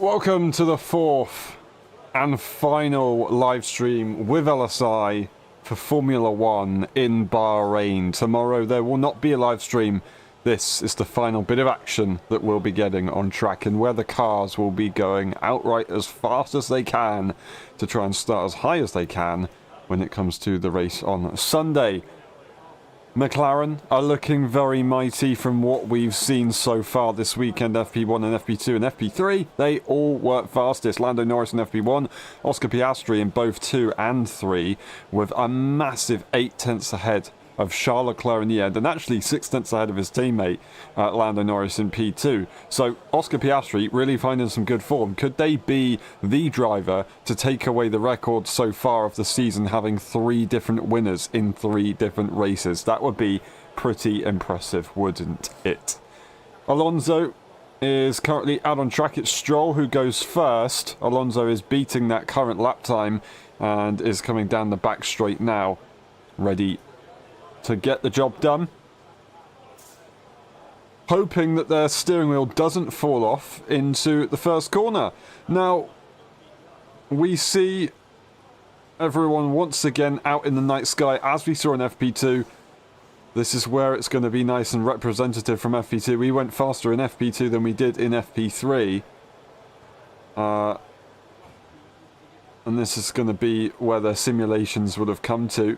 Welcome to the fourth and final live stream with LSI for Formula One in Bahrain. Tomorrow there will not be a live stream. This is the final bit of action that we'll be getting on track and where the cars will be going outright as fast as they can to try and start as high as they can when it comes to the race on Sunday. McLaren are looking very mighty from what we've seen so far this weekend. FP1 and FP2 and FP3, they all work fastest. Lando Norris in FP1, Oscar Piastri in both 2 and 3 with a massive 8 tenths ahead of Charles Leclerc in the end, and actually 6 tenths ahead of his teammate Lando Norris in P2. So Oscar Piastri really finding some good form. Could they be the driver to take away the record so far of the season, having 3 different winners in 3 different races? That would be pretty impressive, wouldn't it? Alonso is currently out on track. It's Stroll who goes first. Alonso is beating that current lap time and is coming down the back straight now, ready to get the job done, hoping that their steering wheel doesn't fall off into the first corner. Now, we see everyone once again out in the night sky as we saw in FP2. This is where it's going to be nice and representative from FP2. We went faster in FP2 than we did in FP3. And this is going to be where their simulations would have come to.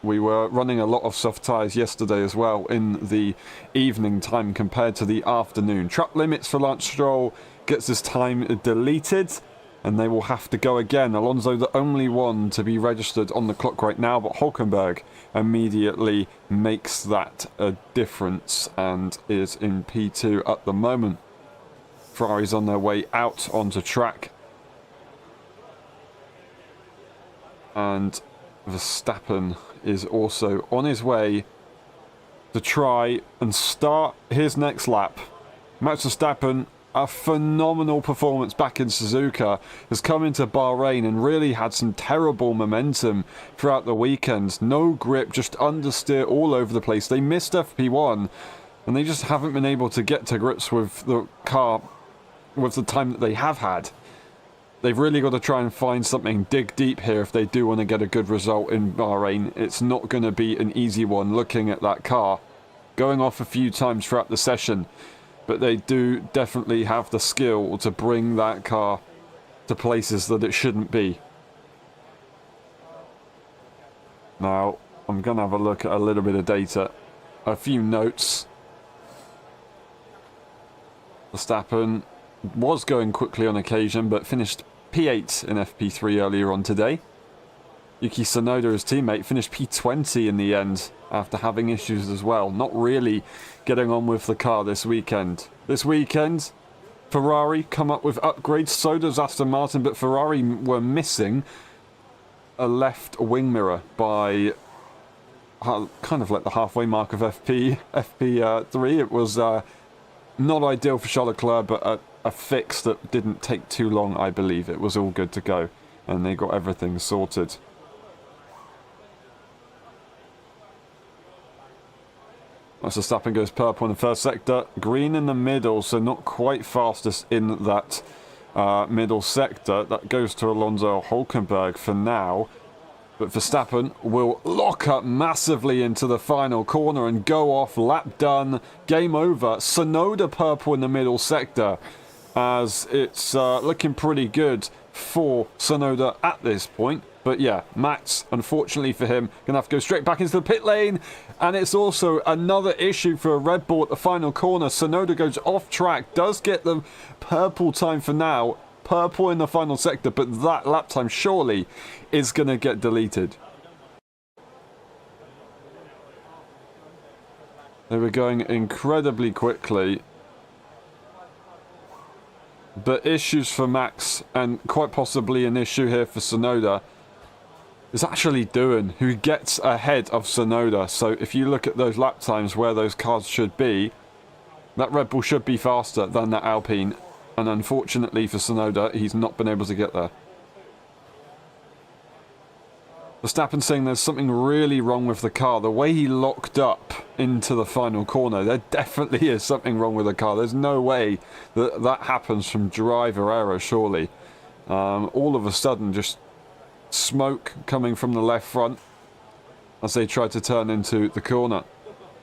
We were running a lot of soft tyres yesterday as well in the evening time compared to the afternoon. Track limits for Lance Stroll gets his time deleted and they will have to go again. Alonso the only one to be registered on the clock right now, but Hülkenberg immediately makes that a difference and is in P2 at the moment. Ferrari's on their way out onto track. And Verstappen is also on his way to try and start his next lap. Max Verstappen, a phenomenal performance back in Suzuka, has come into Bahrain and really had some terrible momentum throughout the weekend. No grip, just understeer all over the place. They missed FP1 and they just haven't been able to get to grips with the car with the time that they have had. They've really got to try and find something, dig deep here if they do want to get a good result in Bahrain. It's not going to be an easy one looking at that car. Going off a few times throughout the session, but they do definitely have the skill to bring that car to places that it shouldn't be. Now, I'm going to have a look at a little bit of data. A few notes. Verstappen was going quickly on occasion, but finished P8 in FP3 earlier on today. Yuki Tsunoda, his teammate, finished P20 in the end after having issues as well. Not really getting on with the car this weekend. This weekend, Ferrari come up with upgrades. So does Aston Martin, but Ferrari were missing a left wing mirror by kind of like the halfway mark of FP3. It was not ideal for Charles Leclerc, but a fix that didn't take too long, I believe. It was all good to go, and they got everything sorted. Max Verstappen goes purple in the first sector, green in the middle, so not quite fastest in that middle sector. That goes to Alonso Hülkenberg for now. But Verstappen will lock up massively into the final corner and go off. Lap done. Game over. Tsunoda purple in the middle sector, as it's looking pretty good for Tsunoda at this point. But yeah, Max, unfortunately for him, going to have to go straight back into the pit lane. And it's also another issue for Red Bull at the final corner. Tsunoda goes off track, does get the purple time for now. Purple in the final sector, but that lap time surely is going to get deleted. They were going incredibly quickly. But issues for Max, and quite possibly an issue here for Tsunoda, is actually Doohan, who gets ahead of Tsunoda. So if you look at those lap times where those cars should be, that Red Bull should be faster than that Alpine. And unfortunately for Tsunoda, he's not been able to get there. Verstappen saying there's something really wrong with the car. The way he locked up into the final corner, there definitely is something wrong with the car. There's no way that that happens from driver error, surely. All of a sudden, just smoke coming from the left front as they try to turn into the corner.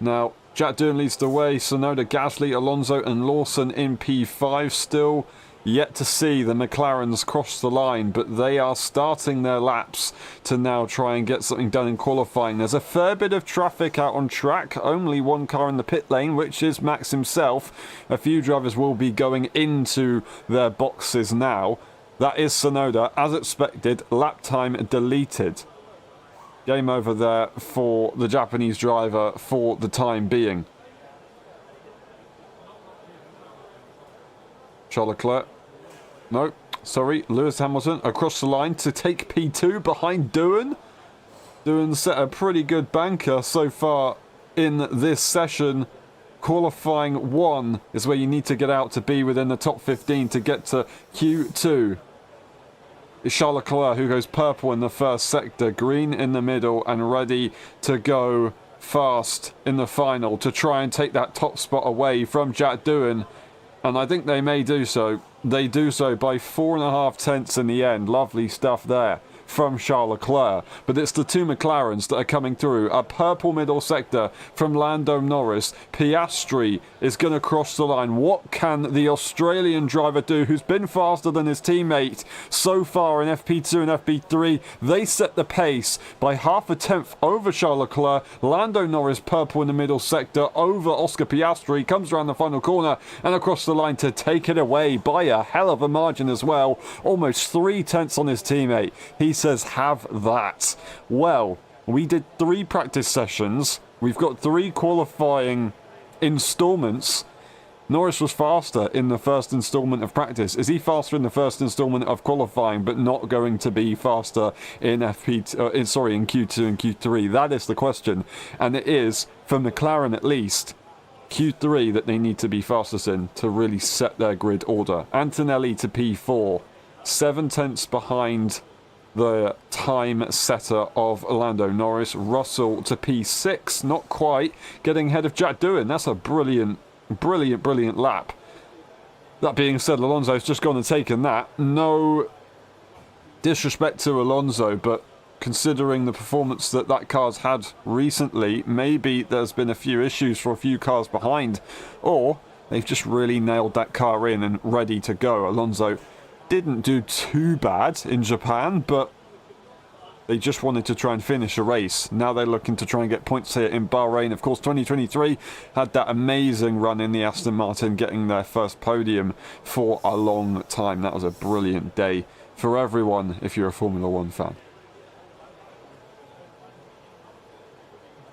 Now, Jack Doohan leads the way. Tsunoda, Gasly, Alonso and Lawson in P5 still. Yet to see the McLarens cross the line, but they are starting their laps to now try and get something done in qualifying. There's a fair bit of traffic out on track, only one car in the pit lane, which is Max himself. A few drivers will be going into their boxes now. That is Tsunoda, as expected, lap time deleted. Game over there for the Japanese driver for the time being. Charles Leclerc. No, sorry, Lewis Hamilton across the line to take P2 behind Doohan. Doohan set a pretty good banker so far in this session. Qualifying 1 is where you need to get out to be within the top 15 to get to Q2. It's Charles Leclerc who goes purple in the first sector, green in the middle, and ready to go fast in the final to try and take that top spot away from Jack Doohan. And I think they may do so. They do so by 4.5 tenths in the end. Lovely stuff there from Charles Leclerc. But it's the two McLarens that are coming through. A purple middle sector from Lando Norris. Piastri is going to cross the line. What can the Australian driver do who's been faster than his teammate so far in FP2 and FP3? They set the pace by 0.5 tenth over Charles Leclerc. Lando Norris purple in the middle sector over Oscar Piastri. Comes around the final corner and across the line to take it away by a hell of a margin as well. Almost 3 tenths on his teammate. He says, have that. Well, we did 3 practice sessions. We've got 3 qualifying installments. Norris was faster in the first installment of practice. Is he faster in the first installment of qualifying, but not going to be faster in in Q2 and Q3? That is the question. And it is, for McLaren at least, Q3 that they need to be fastest in to really set their grid order. Antonelli to P4, 7 tenths behind the time setter of Lando Norris. Russell to P6, not quite getting ahead of Jack Doohan. That's a brilliant lap. That being said, Alonso's just gone and taken that. No disrespect to Alonso, but considering the performance that that car's had recently, maybe there's been a few issues for a few cars behind, or they've just really nailed that car in and ready to go. Alonso didn't do too bad in Japan, but they just wanted to try and finish a race. Now they're looking to try and get points here in Bahrain. Of course, 2023 had that amazing run in the Aston Martin, getting their first podium for a long time. That was a brilliant day for everyone if you're a Formula 1 fan.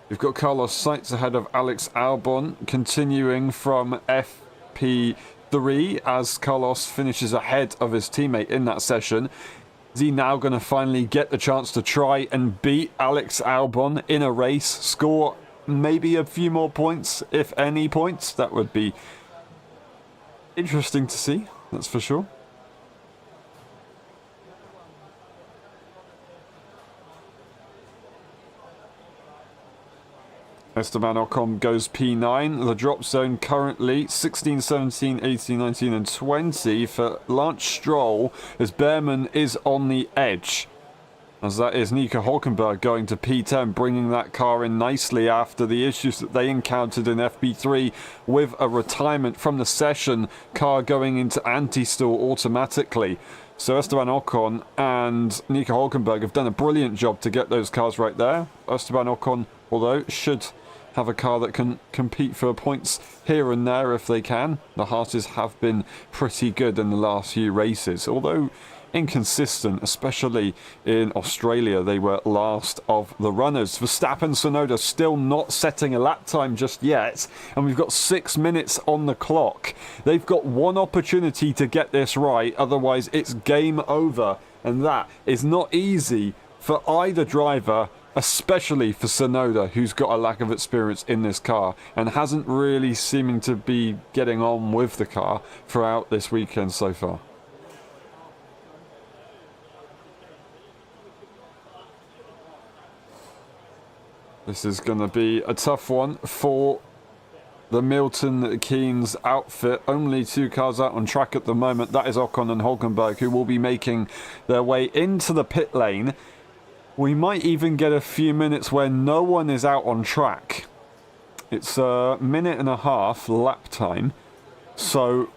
You've got Carlos Sainz ahead of Alex Albon, continuing from FP3 as Carlos finishes ahead of his teammate in that session. Is he now going to finally get the chance to try and beat Alex Albon in a race, score maybe a few more points, if any points? That would be interesting to see, that's for sure. Esteban Ocon goes P9. The drop zone currently 16, 17, 18, 19 and 20 for Lance Stroll as Behrman is on the edge. As that is Nico Hülkenberg going to P10, bringing that car in nicely after the issues that they encountered in FP3 with a retirement from the session, car going into anti-stall automatically. So Esteban Ocon and Nico Hülkenberg have done a brilliant job to get those cars right there. Esteban Ocon, although, should have a car that can compete for points here and there if they can. The Haas's have been pretty good in the last few races, although inconsistent, especially in Australia. They were last of the runners. Verstappen, Tsunoda still not setting a lap time just yet, and we've got 6 minutes on the clock. They've got one opportunity to get this right, otherwise it's game over, and that is not easy for either driver, especially for Tsunoda, who's got a lack of experience in this car and hasn't really seeming to be getting on with the car throughout this weekend so far. This is going to be a tough one for the Milton Keynes outfit. Only 2 cars out on track at the moment. That is Ocon and Hulkenberg, who will be making their way into the pit lane. We might even get a few minutes where no one is out on track. It's a minute and a half lap time, so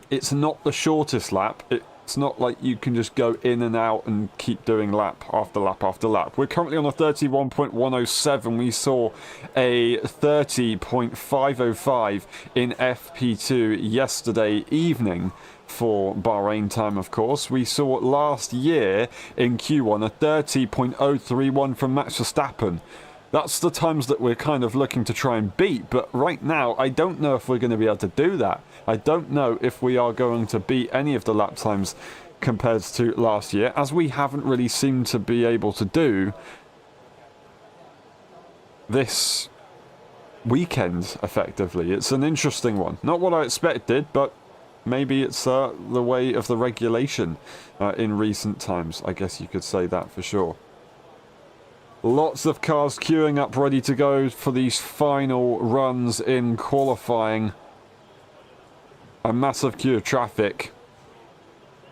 it's not the shortest lap. It's not like you can just go in and out and keep doing lap after lap after lap. We're currently on a 31.107. We saw a 30.505 in FP2 yesterday evening for Bahrain time, of course. We saw last year in Q1 a 30.031 from Max Verstappen. That's the times that we're kind of looking to try and beat, but right now I don't know if we're going to be able to do that. I don't know if we are going to beat any of the lap times compared to last year, as we haven't really seemed to be able to do this weekend, effectively. It's an interesting one. Not what I expected, but maybe it's the way of the regulation in recent times. I guess you could say that for sure. Lots of cars queuing up ready to go for these final runs in qualifying. A massive queue of traffic.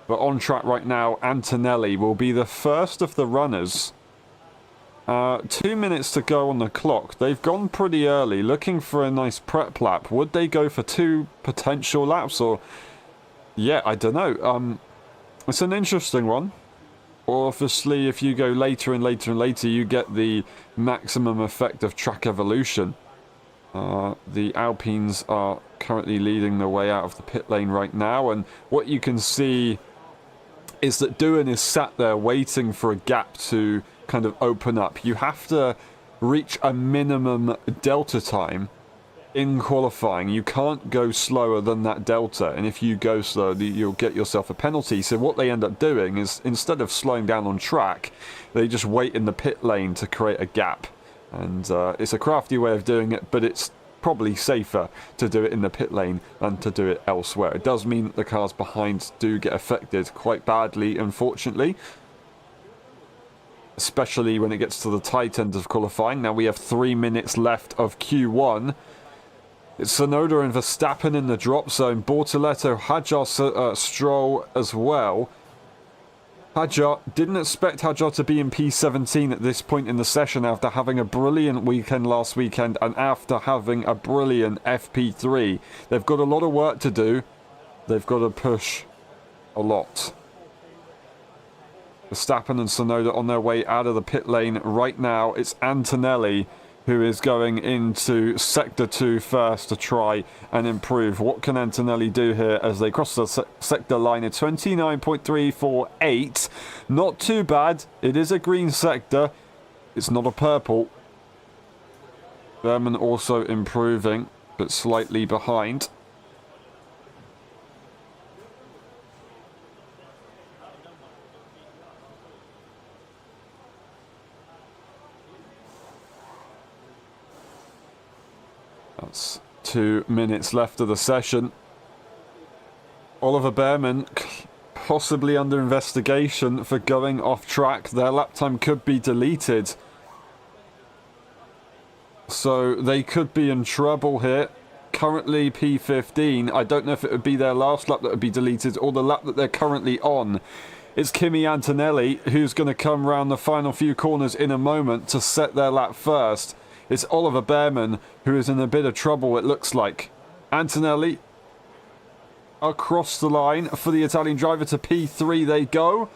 But on track right now, Antonelli will be the first of the runners. 2 minutes to go on the clock. They've gone pretty early, looking for a nice prep lap. Would they go for 2 potential laps? Or, yeah, I don't know. It's an interesting one. Obviously, if you go later and later and later, you get the maximum effect of track evolution. The Alpines are currently leading the way out of the pit lane right now, and what you can see is that Doohan is sat there waiting for a gap to kind of open up. You have to reach a minimum delta time in qualifying. You can't go slower than that delta, and if you go slow, you'll get yourself a penalty. So what they end up doing is, instead of slowing down on track, they just wait in the pit lane to create a gap. And it's a crafty way of doing it, but it's probably safer to do it in the pit lane than to do it elsewhere. It does mean that the cars behind do get affected quite badly, unfortunately, especially when it gets to the tight end of qualifying. Now we have 3 minutes left of Q1. It's Tsunoda and Verstappen in the drop zone. Bortoleto, Hadjar, Stroll as well. Hadjar, didn't expect Hadjar to be in P17 at this point in the session after having a brilliant weekend last weekend and after having a brilliant FP3. They've got a lot of work to do. They've got to push a lot. Verstappen and Tsunoda on their way out of the pit lane right now. It's Antonelli who is going into Sector 2 first to try and improve. What can Antonelli do here as they cross the sector line at 29.348? Not too bad. It is a green sector. It's not a purple. Berman also improving, but slightly behind. That's 2 minutes left of the session. Oliver Bearman possibly under investigation for going off track. Their lap time could be deleted, so they could be in trouble here. Currently P15. I don't know if it would be their last lap that would be deleted or the lap that they're currently on. It's Kimi Antonelli who's going to come round the final few corners in a moment to set their lap first. It's Oliver Bearman who is in a bit of trouble, it looks like. Antonelli across the line for the Italian driver to P3 they go.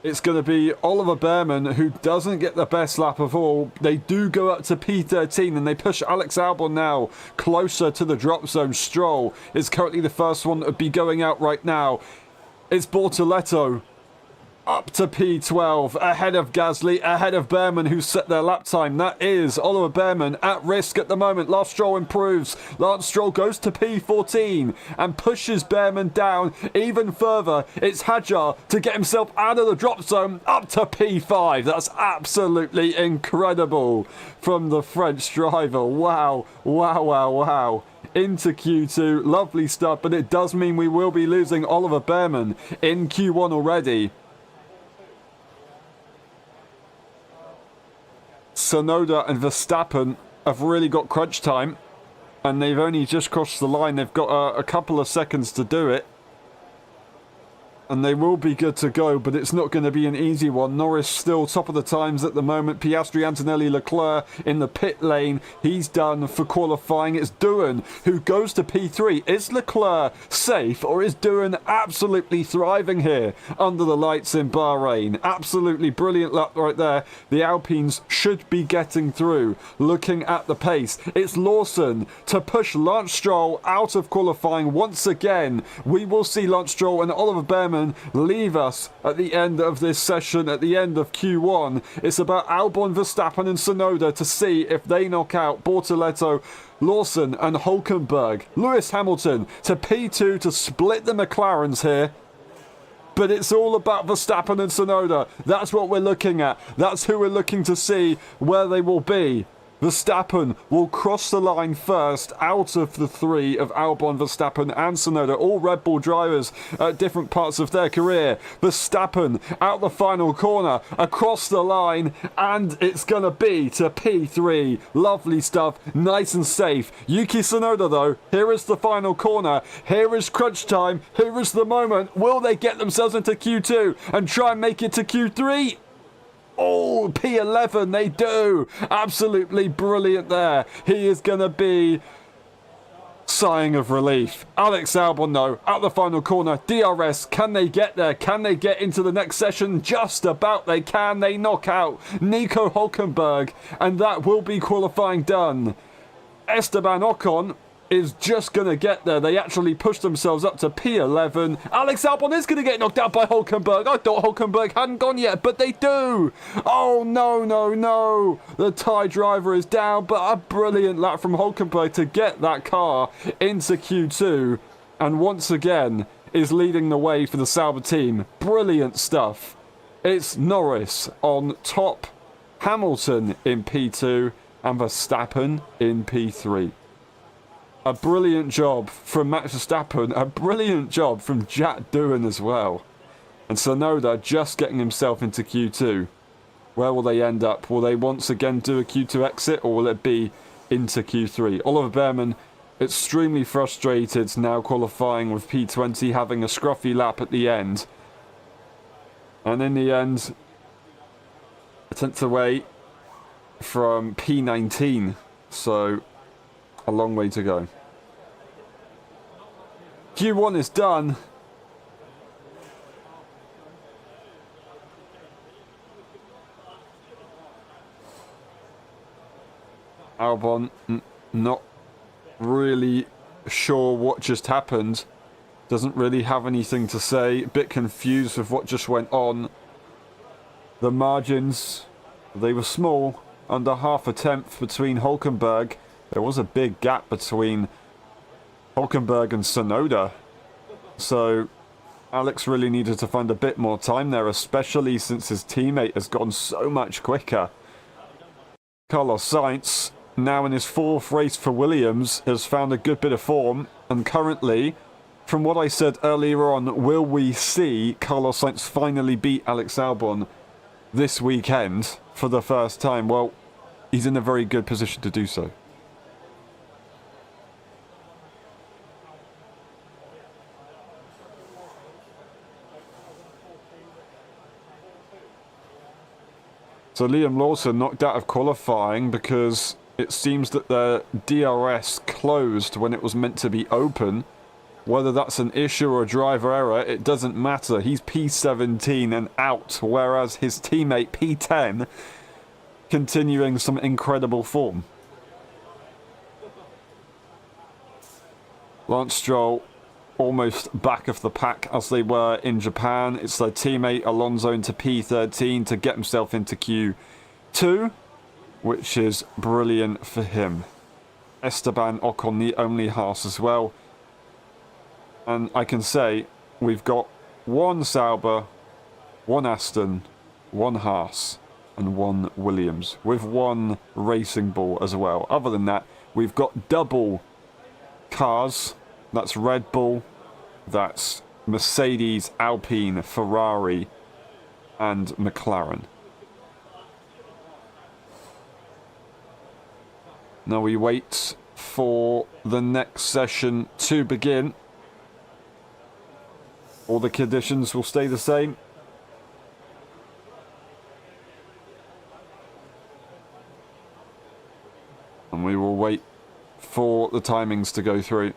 It's going to be Oliver Bearman who doesn't get the best lap of all. They do go up to P13 and they push Alex Albon now closer to the drop zone. Stroll is currently the first one to be going out right now. It's Bortoleto up to P12, ahead of Gasly, ahead of Bearman, who set their lap time. That is Oliver Bearman at risk at the moment. Lance Stroll improves. Lance Stroll goes to P14 and pushes Bearman down even further. It's Hadjar to get himself out of the drop zone up to P5. That's absolutely incredible from the French driver. Wow, wow, wow, wow. Into Q2, lovely stuff, but it does mean we will be losing Oliver Bearman in Q1 already. Tsunoda and Verstappen have really got crunch time, and they've only just crossed the line. They've got a couple of seconds to do it, and they will be good to go, but it's not going to be an easy one. Norris still top of the times at the moment. Piastri, Antonelli, Leclerc in the pit lane. He's done for qualifying. It's Doohan who goes to P3. Is Leclerc safe, or is Doohan absolutely thriving here under the lights in Bahrain? Absolutely brilliant lap right there. The Alpines should be getting through. Looking at the pace, it's Lawson to push Lance Stroll out of qualifying once again. We will see Lance Stroll and Oliver Behrman leave us at the end of this session, at the end of Q1. It's about Albon, Verstappen and Tsunoda to see if they knock out Bortoleto, Lawson and Hulkenberg. Lewis Hamilton to P2 to split the McLarens here. But it's all about Verstappen and Tsunoda. That's what we're looking at. That's who we're looking to see where they will be. Verstappen will cross the line first out of the three of Albon, Verstappen and Tsunoda, all Red Bull drivers at different parts of their career. Verstappen out the final corner, across the line, and it's going to be to P3. Lovely stuff, nice and safe. Yuki Tsunoda though, here is the final corner, here is crunch time, here is the moment. Will they get themselves into Q2 and try and make it to Q3? Oh, P11, they do. Absolutely brilliant there. He is going to be sighing of relief. Alex Albon, though, at the final corner. DRS, can they get there? Can they get into the next session? Just about they can. They knock out Nico Hulkenberg, and that will be qualifying done. Esteban Ocon is just going to get there. They actually pushed themselves up to P11. Alex Albon is going to get knocked out by Hulkenberg. I thought Hulkenberg hadn't gone yet, but they do. Oh, no, no, no. The Thai driver is down, but a brilliant lap from Hulkenberg to get that car into Q2. And once again, is leading the way for the Sauber team. Brilliant stuff. It's Norris on top, Hamilton in P2, and Verstappen in P3. A brilliant job from Max Verstappen, a brilliant job from Jack Doohan as well. And Tsunoda just getting himself into Q2. Where will they end up? Will they once again do a Q2 exit, or will it be into Q3? Oliver Behrman, extremely frustrated now qualifying with P20, having a scruffy lap at the end. And in the end, a tenth away from P19. So a long way to go. Q1 is done. Albon not really sure what just happened. Doesn't really have anything to say. A bit confused with what just went on. The margins, they were small. Under half a tenth between Hulkenberg. There was a big gap between Hulkenberg and Tsunoda. So Alex really needed to find a bit more time there, especially since his teammate has gone so much quicker. Carlos Sainz, now in his fourth race for Williams, has found a good bit of form. And currently, from what I said earlier on, will we see Carlos Sainz finally beat Alex Albon this weekend for the first time? Well, he's in a very good position to do so. So Liam Lawson knocked out of qualifying because it seems that the DRS closed when it was meant to be open. Whether that's an issue or a driver error, it doesn't matter. He's P17 and out, whereas his teammate P10 continuing some incredible form. Lance Stroll almost back of the pack as they were in Japan. It's their teammate Alonso into P13 to get himself into Q2, which is brilliant for him. Esteban Ocon, the only Haas as well. And I can say we've got one Sauber, one Aston, one Haas, and one Williams, with one Racing Bull as well. Other than that, we've got double cars. That's Red Bull, that's Mercedes, Alpine, Ferrari, and McLaren. Now we wait for the next session to begin. All the conditions will stay the same. And we will wait for the timings to go through.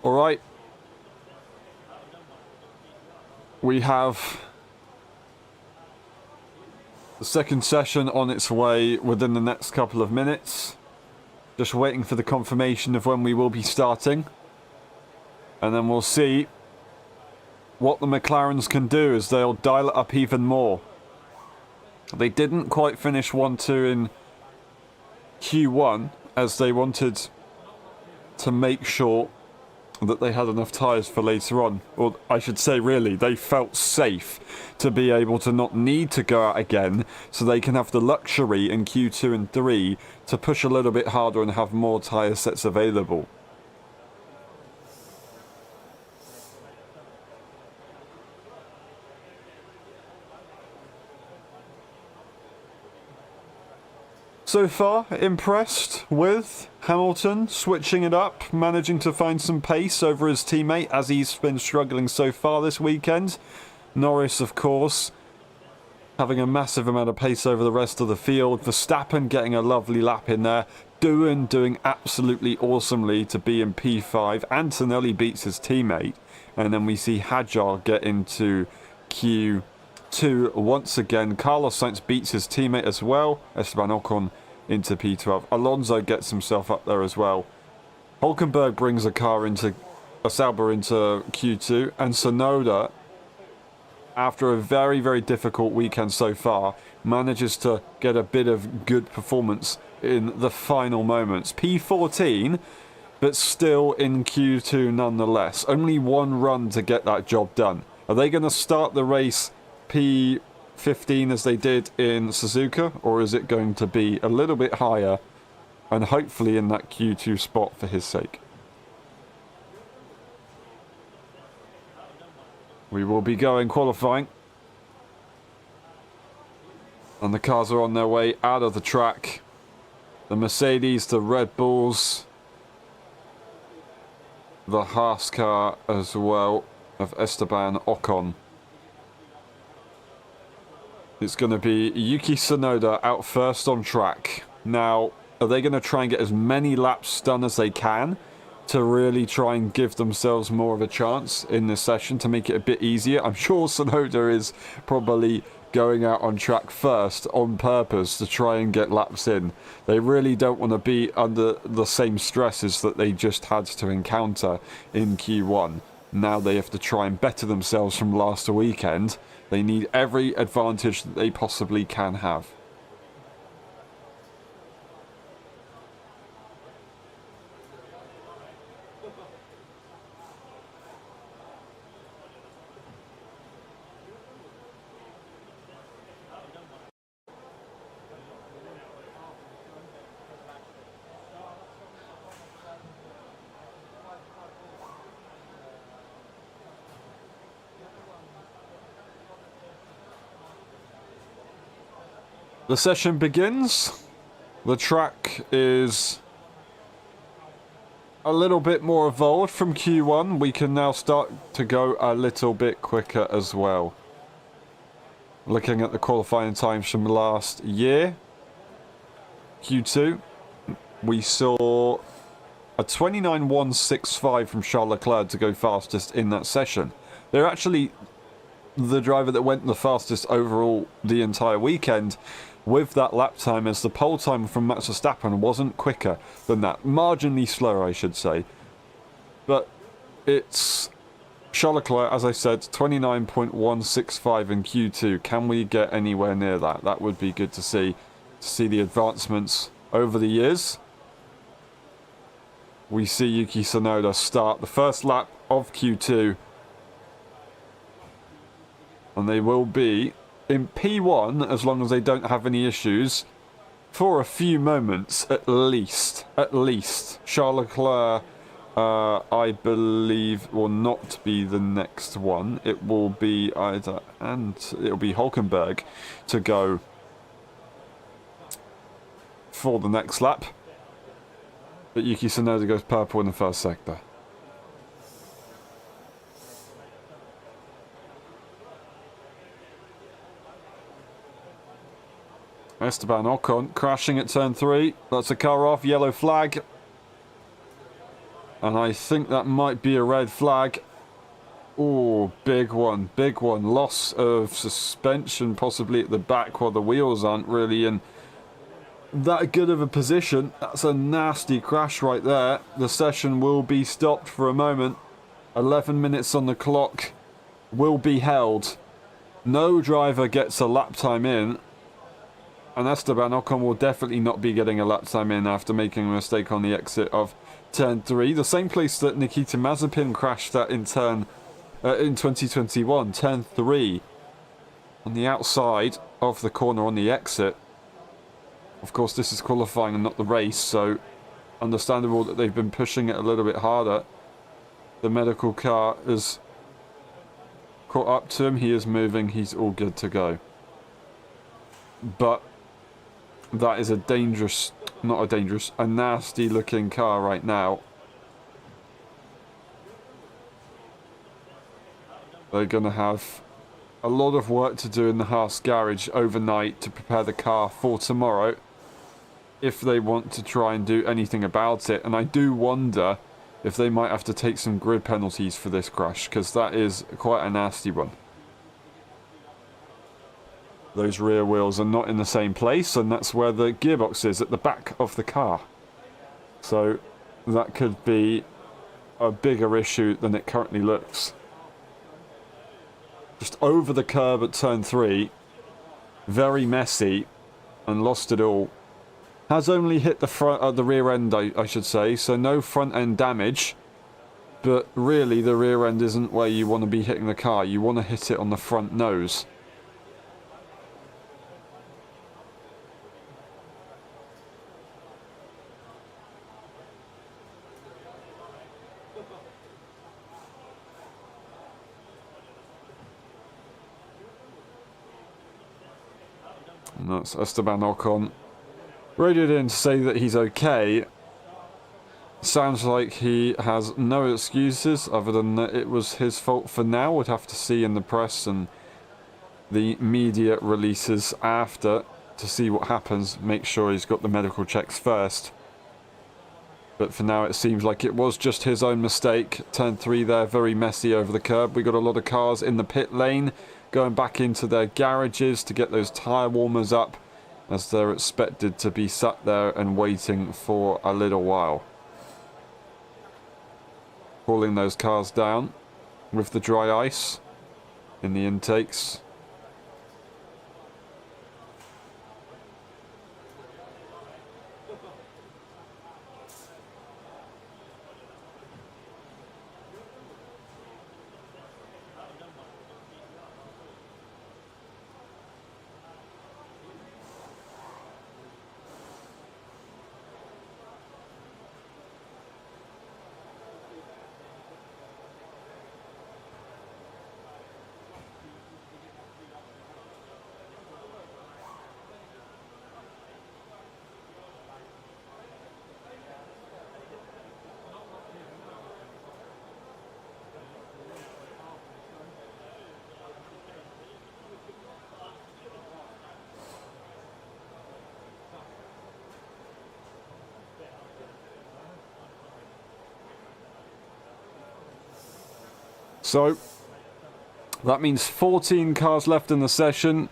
All right. We have the second session on its way within the next couple of minutes. Just waiting for the confirmation of when we will be starting. And then we'll see what the McLarens can do as they'll dial it up even more. They didn't quite finish 1-2 in Q1 as they wanted to make sure that they had enough tyres for later on. Or I should say, really, they felt safe to be able to not need to go out again, so they can have the luxury in Q2 and 3 to push a little bit harder and have more tyre sets available. So far, impressed with Hamilton switching it up, managing to find some pace over his teammate as he's been struggling so far this weekend. Norris, of course, having a massive amount of pace over the rest of the field. Verstappen getting a lovely lap in there. Doohan doing absolutely awesomely to be in P5. Antonelli beats his teammate. And then we see Hadjar get into Q2 once again. Carlos Sainz beats his teammate as well. Esteban Ocon into P12. Alonso gets himself up there as well. Hulkenberg brings a Sauber into Q2. And Tsunoda, after a very, very difficult weekend so far, manages to get a bit of good performance in the final moments. P14, but still in Q2 nonetheless. Only one run to get that job done. Are they going to start the race P15 as they did in Suzuka, or is it going to be a little bit higher and hopefully in that Q2 spot for his sake? We will be going qualifying, and the cars are on their way out of the track. The Mercedes, the Red Bulls, the Haas car as well of Esteban Ocon. It's going to be Yuki Tsunoda out first on track. Now, are they going to try and get as many laps done as they can to really try and give themselves more of a chance in this session to make it a bit easier? I'm sure Tsunoda is probably going out on track first on purpose to try and get laps in. They really don't want to be under the same stresses that they just had to encounter in Q1. Now they have to try and better themselves from last weekend. They need every advantage that they possibly can have. The session begins. The track is a little bit more evolved from Q1. We can now start to go a little bit quicker as well. Looking at the qualifying times from last year, Q2, we saw a 29.165 from Charles Leclerc to go fastest in that session. They're actually the driver that went the fastest overall the entire weekend with that lap time, as the pole time from Max Verstappen wasn't quicker than that. Marginally slower, I should say. But it's Charles Leclerc, as I said, 29.165 in Q2. Can we get anywhere near that? That would be good to see the advancements over the years. We see Yuki Tsunoda start the first lap of Q2. And they will be in P1, as long as they don't have any issues, for a few moments at least. At least. Charles Leclerc, I believe, will not be the next one. It will be either, and it'll be Hulkenberg to go for the next lap. But Yuki Tsunoda goes purple in the first sector. Esteban Ocon crashing at turn 3. That's a car off. Yellow flag. And I think that might be a red flag. Oh, big one. Big one. Loss of suspension possibly at the back while the wheels aren't really in that good of a position. That's a nasty crash right there. The session will be stopped for a moment. 11 minutes on the clock will be held. No driver gets a lap time in. And Esteban Ocon will definitely not be getting a lap time in after making a mistake on the exit of turn 3. The same place that Nikita Mazepin crashed at in 2021, turn 3. On the outside of the corner on the exit. Of course, this is qualifying and not the race, so understandable that they've been pushing it a little bit harder. The medical car has caught up to him. He is moving. He's all good to go. But that is a dangerous, a nasty looking car right now. They're going to have a lot of work to do in the Haas garage overnight to prepare the car for tomorrow, if they want to try and do anything about it. And I do wonder if they might have to take some grid penalties for this crash, because that is quite a nasty one. Those rear wheels are not in the same place, and that's where the gearbox is, at the back of the car. So that could be a bigger issue than it currently looks. Just over the curb at turn 3. Very messy, and lost it all. Has only hit the front, the rear end, I should say, so no front end damage. But really, the rear end isn't where you want to be hitting the car. You want to hit it on the front nose. And that's Esteban Ocon. Radioed in to say that he's okay. Sounds like he has no excuses other than that it was his fault for now. We'd have to see in the press and the media releases after to see what happens. Make sure he's got the medical checks first. But for now it seems like it was just his own mistake. Turn 3 there, very messy over the curb. We got a lot of cars in the pit lane going back into their garages to get those tyre warmers up, as they're expected to be sat there and waiting for a little while. Cooling those cars down with the dry ice in the intakes. So that means 14 cars left in the session.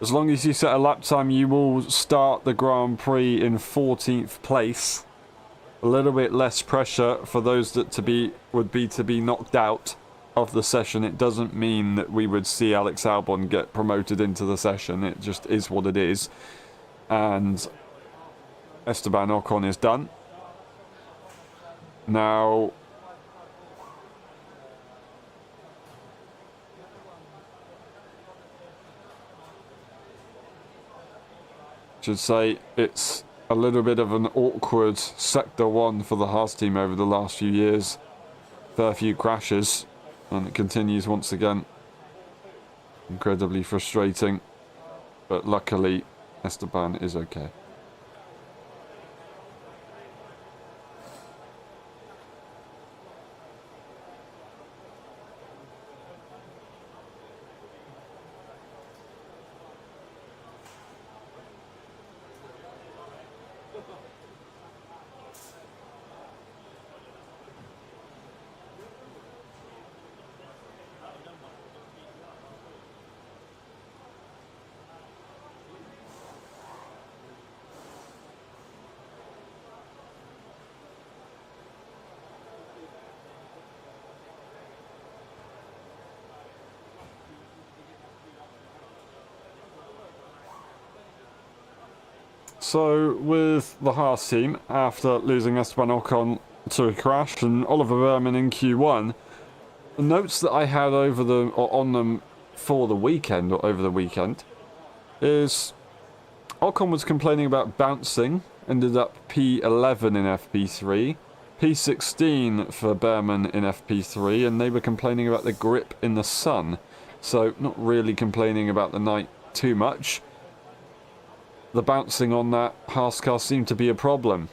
As long as you set a lap time, you will start the Grand Prix in 14th place. A little bit less pressure for those that would be knocked out of the session. It doesn't mean that we would see Alex Albon get promoted into the session. It just is what it is. And Esteban Ocon is done. Now, should say it's a little bit of an awkward Sector 1 for the Haas team over the last few years. Fair few crashes, and it continues once again. Incredibly frustrating, but luckily Esteban is okay. So, with the Haas team, after losing Esteban Ocon to a crash and Oliver Behrman in Q1, the notes that I had on them for the weekend, or over the weekend, is Ocon was complaining about bouncing, ended up P11 in FP3, P16 for Behrman in FP3, and they were complaining about the grip in the sun. So, not really complaining about the night too much. The bouncing on that Haas car seemed to be a problem.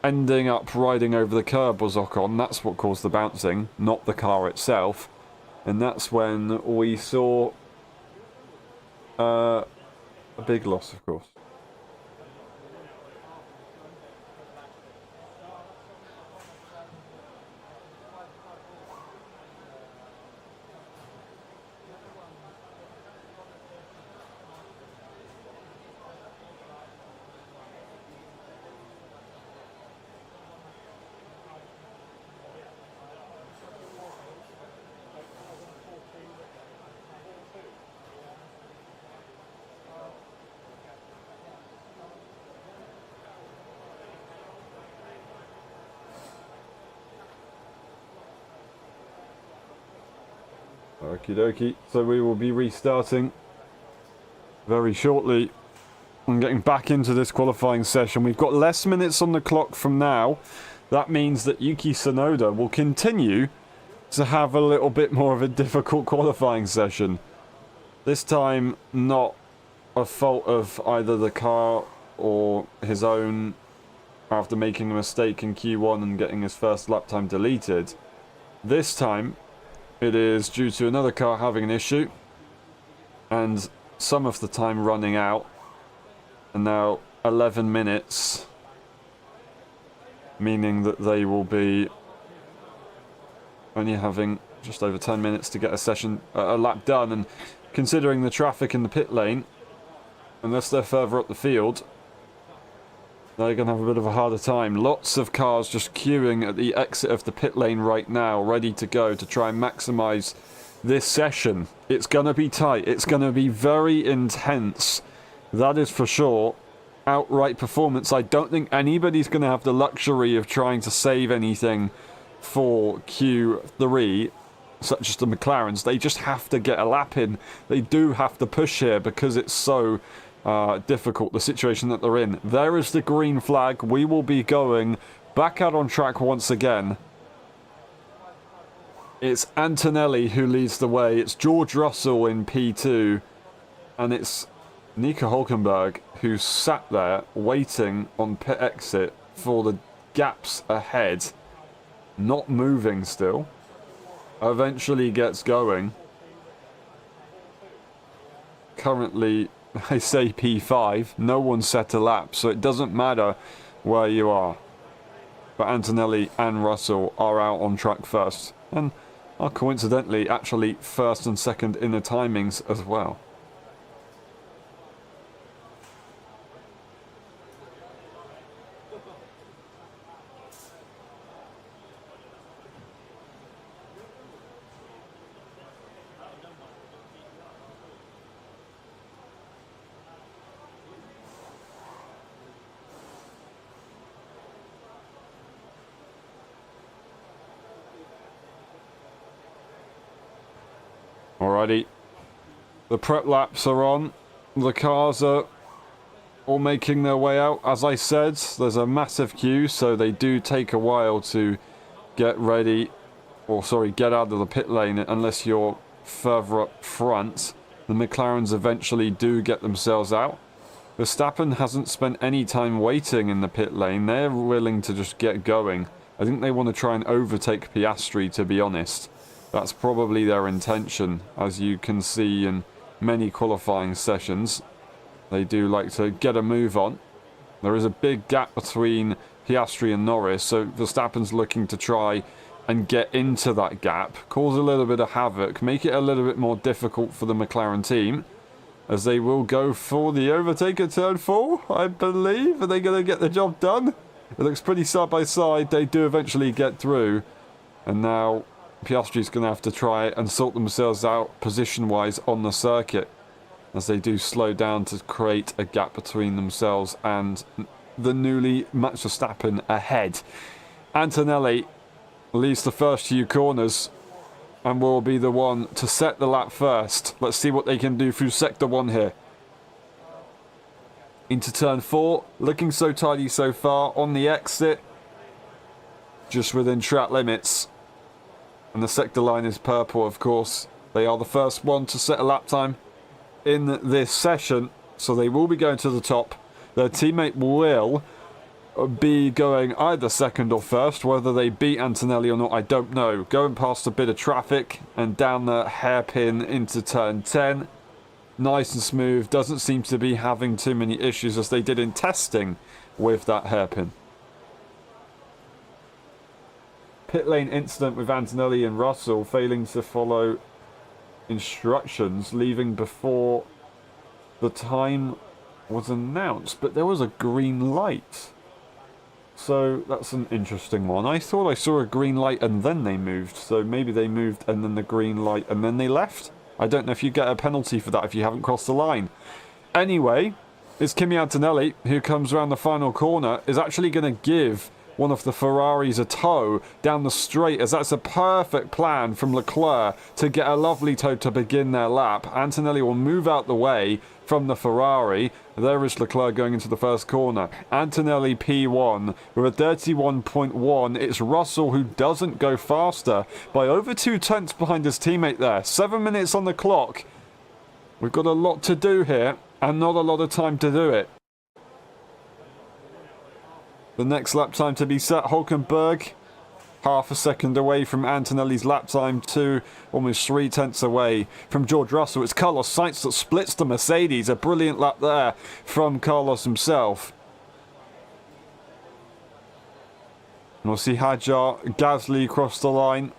Ending up riding over the curb was Ocon. That's what caused the bouncing, not the car itself. And that's when we saw a big loss, of course. Okie dokie, so we will be restarting very shortly and getting back into this qualifying session. We've got less minutes on the clock from now. That means that Yuki Tsunoda will continue to have a little bit more of a difficult qualifying session. This time, not a fault of either the car or his own after making a mistake in Q1 and getting his first lap time deleted. This time, it is due to another car having an issue and some of the time running out. And now 11 minutes, meaning that they will be only having just over 10 minutes to get a lap done. And considering the traffic in the pit lane, unless they're further up the field, they're going to have a bit of a harder time. Lots of cars just queuing at the exit of the pit lane right now, ready to go to try and maximise this session. It's going to be tight. It's going to be very intense. That is for sure. Outright performance. I don't think anybody's going to have the luxury of trying to save anything for Q3, such as the McLarens. They just have to get a lap in. They do have to push here because it's so difficult, the situation that they're in. There is the green flag. We will be going back out on track once again. It's Antonelli who leads the way. It's George Russell in P2. And it's Nico Hülkenberg who sat there waiting on pit exit for the gaps ahead. Not moving still. Eventually gets going. Currently, I say P5. No one set a lap, so it doesn't matter where you are. But Antonelli and Russell are out on track first. And are coincidentally actually first and second in the timings as well. Alrighty, the prep laps are on, the cars are all making their way out. As I said, there's a massive queue, so they do take a while to get ready, or sorry, get out of the pit lane unless you're further up front. The McLarens eventually do get themselves out. Verstappen hasn't spent any time waiting in the pit lane. They're willing to just get going. I think they want to try and overtake Piastri, to be honest. That's probably their intention, as you can see in many qualifying sessions. They do like to get a move on. There is a big gap between Piastri and Norris, so Verstappen's looking to try and get into that gap, cause a little bit of havoc, make it a little bit more difficult for the McLaren team, as they will go for the overtake at turn 4, I believe. Are they going to get the job done? It looks pretty side by side. They do eventually get through, and now Piastri's going to have to try and sort themselves out position-wise on the circuit, as they do slow down to create a gap between themselves and the newly Max Verstappen ahead. Antonelli leads the first few corners and will be the one to set the lap first. Let's see what they can do through sector 1 here. Into turn 4, looking so tidy so far on the exit, just within track limits. And the sector line is purple, of course. They are the first one to set a lap time in this session, so they will be going to the top. Their teammate will be going either second or first. Whether they beat Antonelli or not, I don't know. Going past a bit of traffic and down the hairpin into turn 10. Nice and smooth. Doesn't seem to be having too many issues as they did in testing with that hairpin. Pit lane incident with Antonelli and Russell failing to follow instructions, leaving before the time was announced, but there was a green light. So that's an interesting one. I thought I saw a green light and then they moved, so maybe they moved and then the green light and then they left. I don't know if you get a penalty for that if you haven't crossed the line. Anyway, it's Kimi Antonelli who comes around the final corner, is actually going to give one of the Ferraris a tow down the straight, as that's a perfect plan from Leclerc to get a lovely tow to begin their lap. Antonelli will move out the way from the Ferrari. There is Leclerc going into the first corner. Antonelli P1 with a 31.1. It's Russell who doesn't go faster by over 2 tenths behind his teammate there. 7 minutes on the clock. We've got a lot to do here and not a lot of time to do it. The next lap time to be set, Hulkenberg, half a second away from Antonelli's lap time to almost 3 tenths away from George Russell. It's Carlos Sainz that splits the Mercedes. A brilliant lap there from Carlos himself. And we'll see Hadjar, Gasly across the line.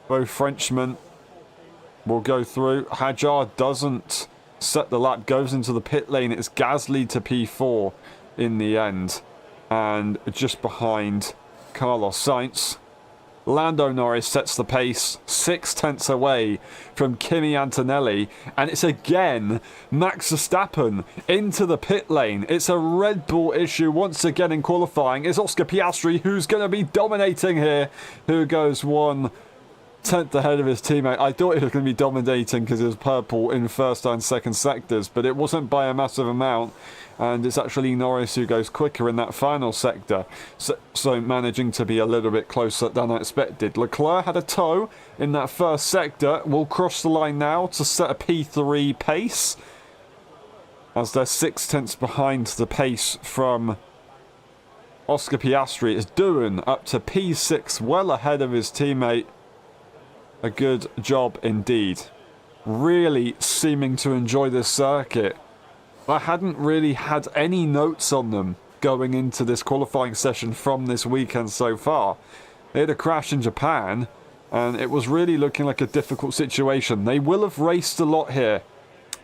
Both Frenchmen will go through. Hadjar doesn't set the lap, goes into the pit lane. It's Gasly to P4 in the end, and just behind Carlos Sainz. Lando Norris sets the pace, 6 tenths away from Kimi Antonelli, and it's again Max Verstappen into the pit lane. It's a Red Bull issue once again in qualifying. It's Oscar Piastri who's going to be dominating here, who goes 1 tenth ahead of his teammate. I thought he was going to be dominating because it was purple in first and second sectors, but it wasn't by a massive amount, and it's actually Norris who goes quicker in that final sector, so managing to be a little bit closer than I expected. Leclerc had a tow in that first sector, will cross the line now to set a P3 pace, as they're 6 tenths behind the pace from Oscar Piastri. Is doing up to P6, well ahead of his teammate. A good job indeed. Really seeming to enjoy this circuit. I hadn't really had any notes on them going into this qualifying session from this weekend so far. They had a crash in Japan, And it was really looking like a difficult situation. They will have raced a lot here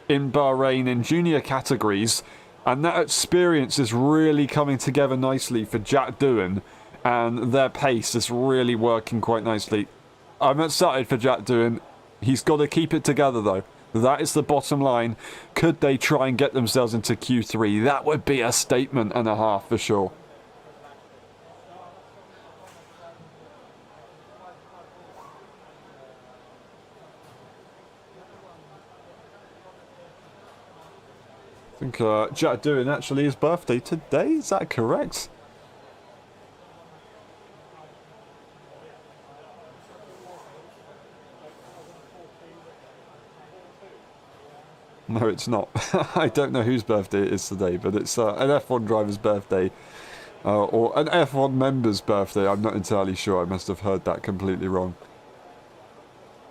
in Bahrain in junior categories, and that experience is really coming together nicely for Jack Doohan, and their pace is really working quite nicely. I'm excited for Jack Doohan. He's got to keep it together though. That is the bottom line. Could they try and get themselves into Q3? That would be a statement and a half for sure. I think Jack Doohan actually his birthday today, is that correct? No, it's not. I don't know whose birthday it is today, but it's an F1 driver's birthday. Or an F1 member's birthday, I'm not entirely sure. I must have heard that completely wrong.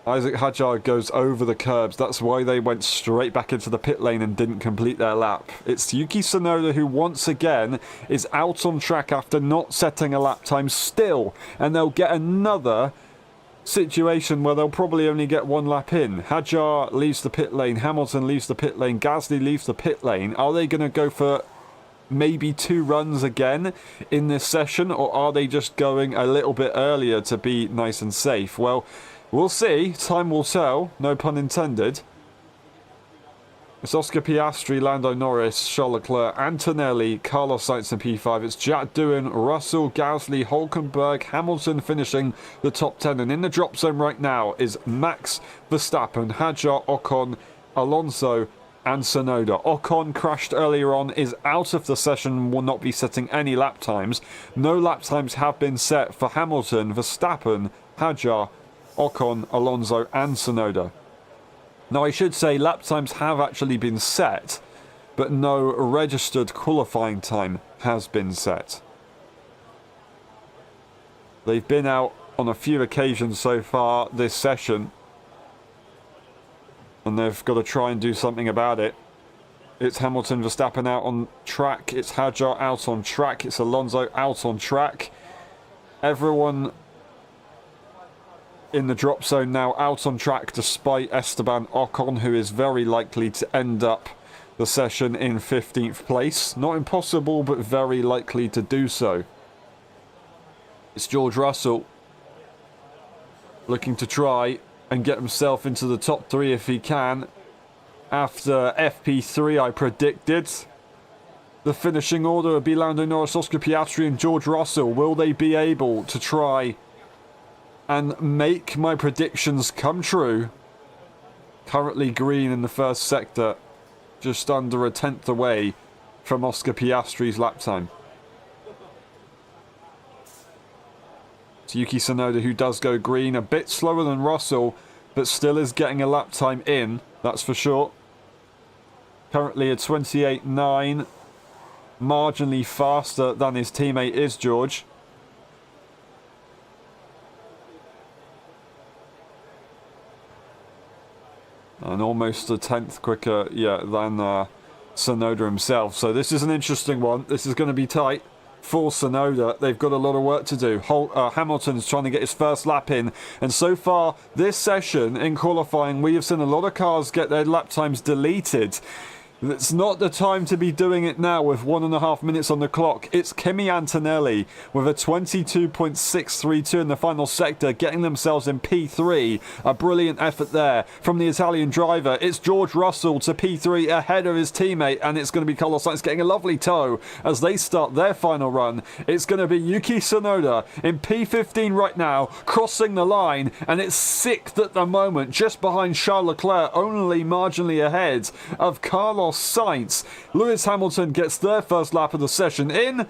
Isaac Hadjar goes over the curbs. That's why they went straight back into the pit lane and didn't complete their lap. It's Yuki Tsunoda who once again is out on track after not setting a lap time still. And they'll get another situation where they'll probably only get one lap in. Hadjar leaves the pit lane. Hamilton leaves the pit lane. Gasly leaves the pit lane. Are they going to go for maybe 2 runs again in this session? Or are they just going a little bit earlier to be nice and safe? Well, we'll see. Time will tell. No pun intended. It's Oscar Piastri, Lando Norris, Charles Leclerc, Antonelli, Carlos Sainz in P5. It's Jack Doohan, Russell, Gasly, Hulkenberg, Hamilton finishing the top 10. And in the drop zone right now is Max Verstappen, Hadjar, Ocon, Alonso and Tsunoda. Ocon crashed earlier on, is out of the session, will not be setting any lap times. No lap times have been set for Hamilton, Verstappen, Hadjar, Ocon, Alonso and Tsunoda. Now I should say lap times have actually been set, but no registered qualifying time has been set. They've been out on a few occasions so far this session, and they've got to try and do something about it. It's Hamilton, Verstappen out on track, it's Hadjar out on track, it's Alonso out on track. Everyone in the drop zone now out on track despite Esteban Ocon, who is very likely to end up the session in 15th place. Not impossible, but very likely to do so. It's George Russell looking to try and get himself into the top 3 if he can. After FP3 I predicted the finishing order would be Lando Norris, Oscar Piastri and George Russell. Will they be able to try and make my predictions come true? Currently green in the first sector, just under a tenth away from Oscar Piastri's lap time. It's Yuki Tsunoda who does go green, a bit slower than Russell, but still is getting a lap time in, that's for sure. Currently a 28.9, marginally faster than his teammate is George. And almost a tenth quicker, than Tsunoda himself. So this is an interesting one. This is going to be tight for Tsunoda. They've got a lot of work to do. Hamilton's trying to get his first lap in. And so far, this session in qualifying, we have seen a lot of cars get their lap times deleted. It's not the time to be doing it now with 1.5 minutes on the clock. It's Kimi Antonelli with a 22.632 in the final sector, getting themselves in P3. A brilliant effort there from the Italian driver. It's George Russell to P3 ahead of his teammate, and it's going to be Carlos Sainz getting a lovely tow as they start their final run. It's going to be Yuki Tsunoda in P15 right now, crossing the line, and it's 6th at the moment, just behind Charles Leclerc, only marginally ahead of Carlos Sainz. Lewis Hamilton gets their first lap of the session in,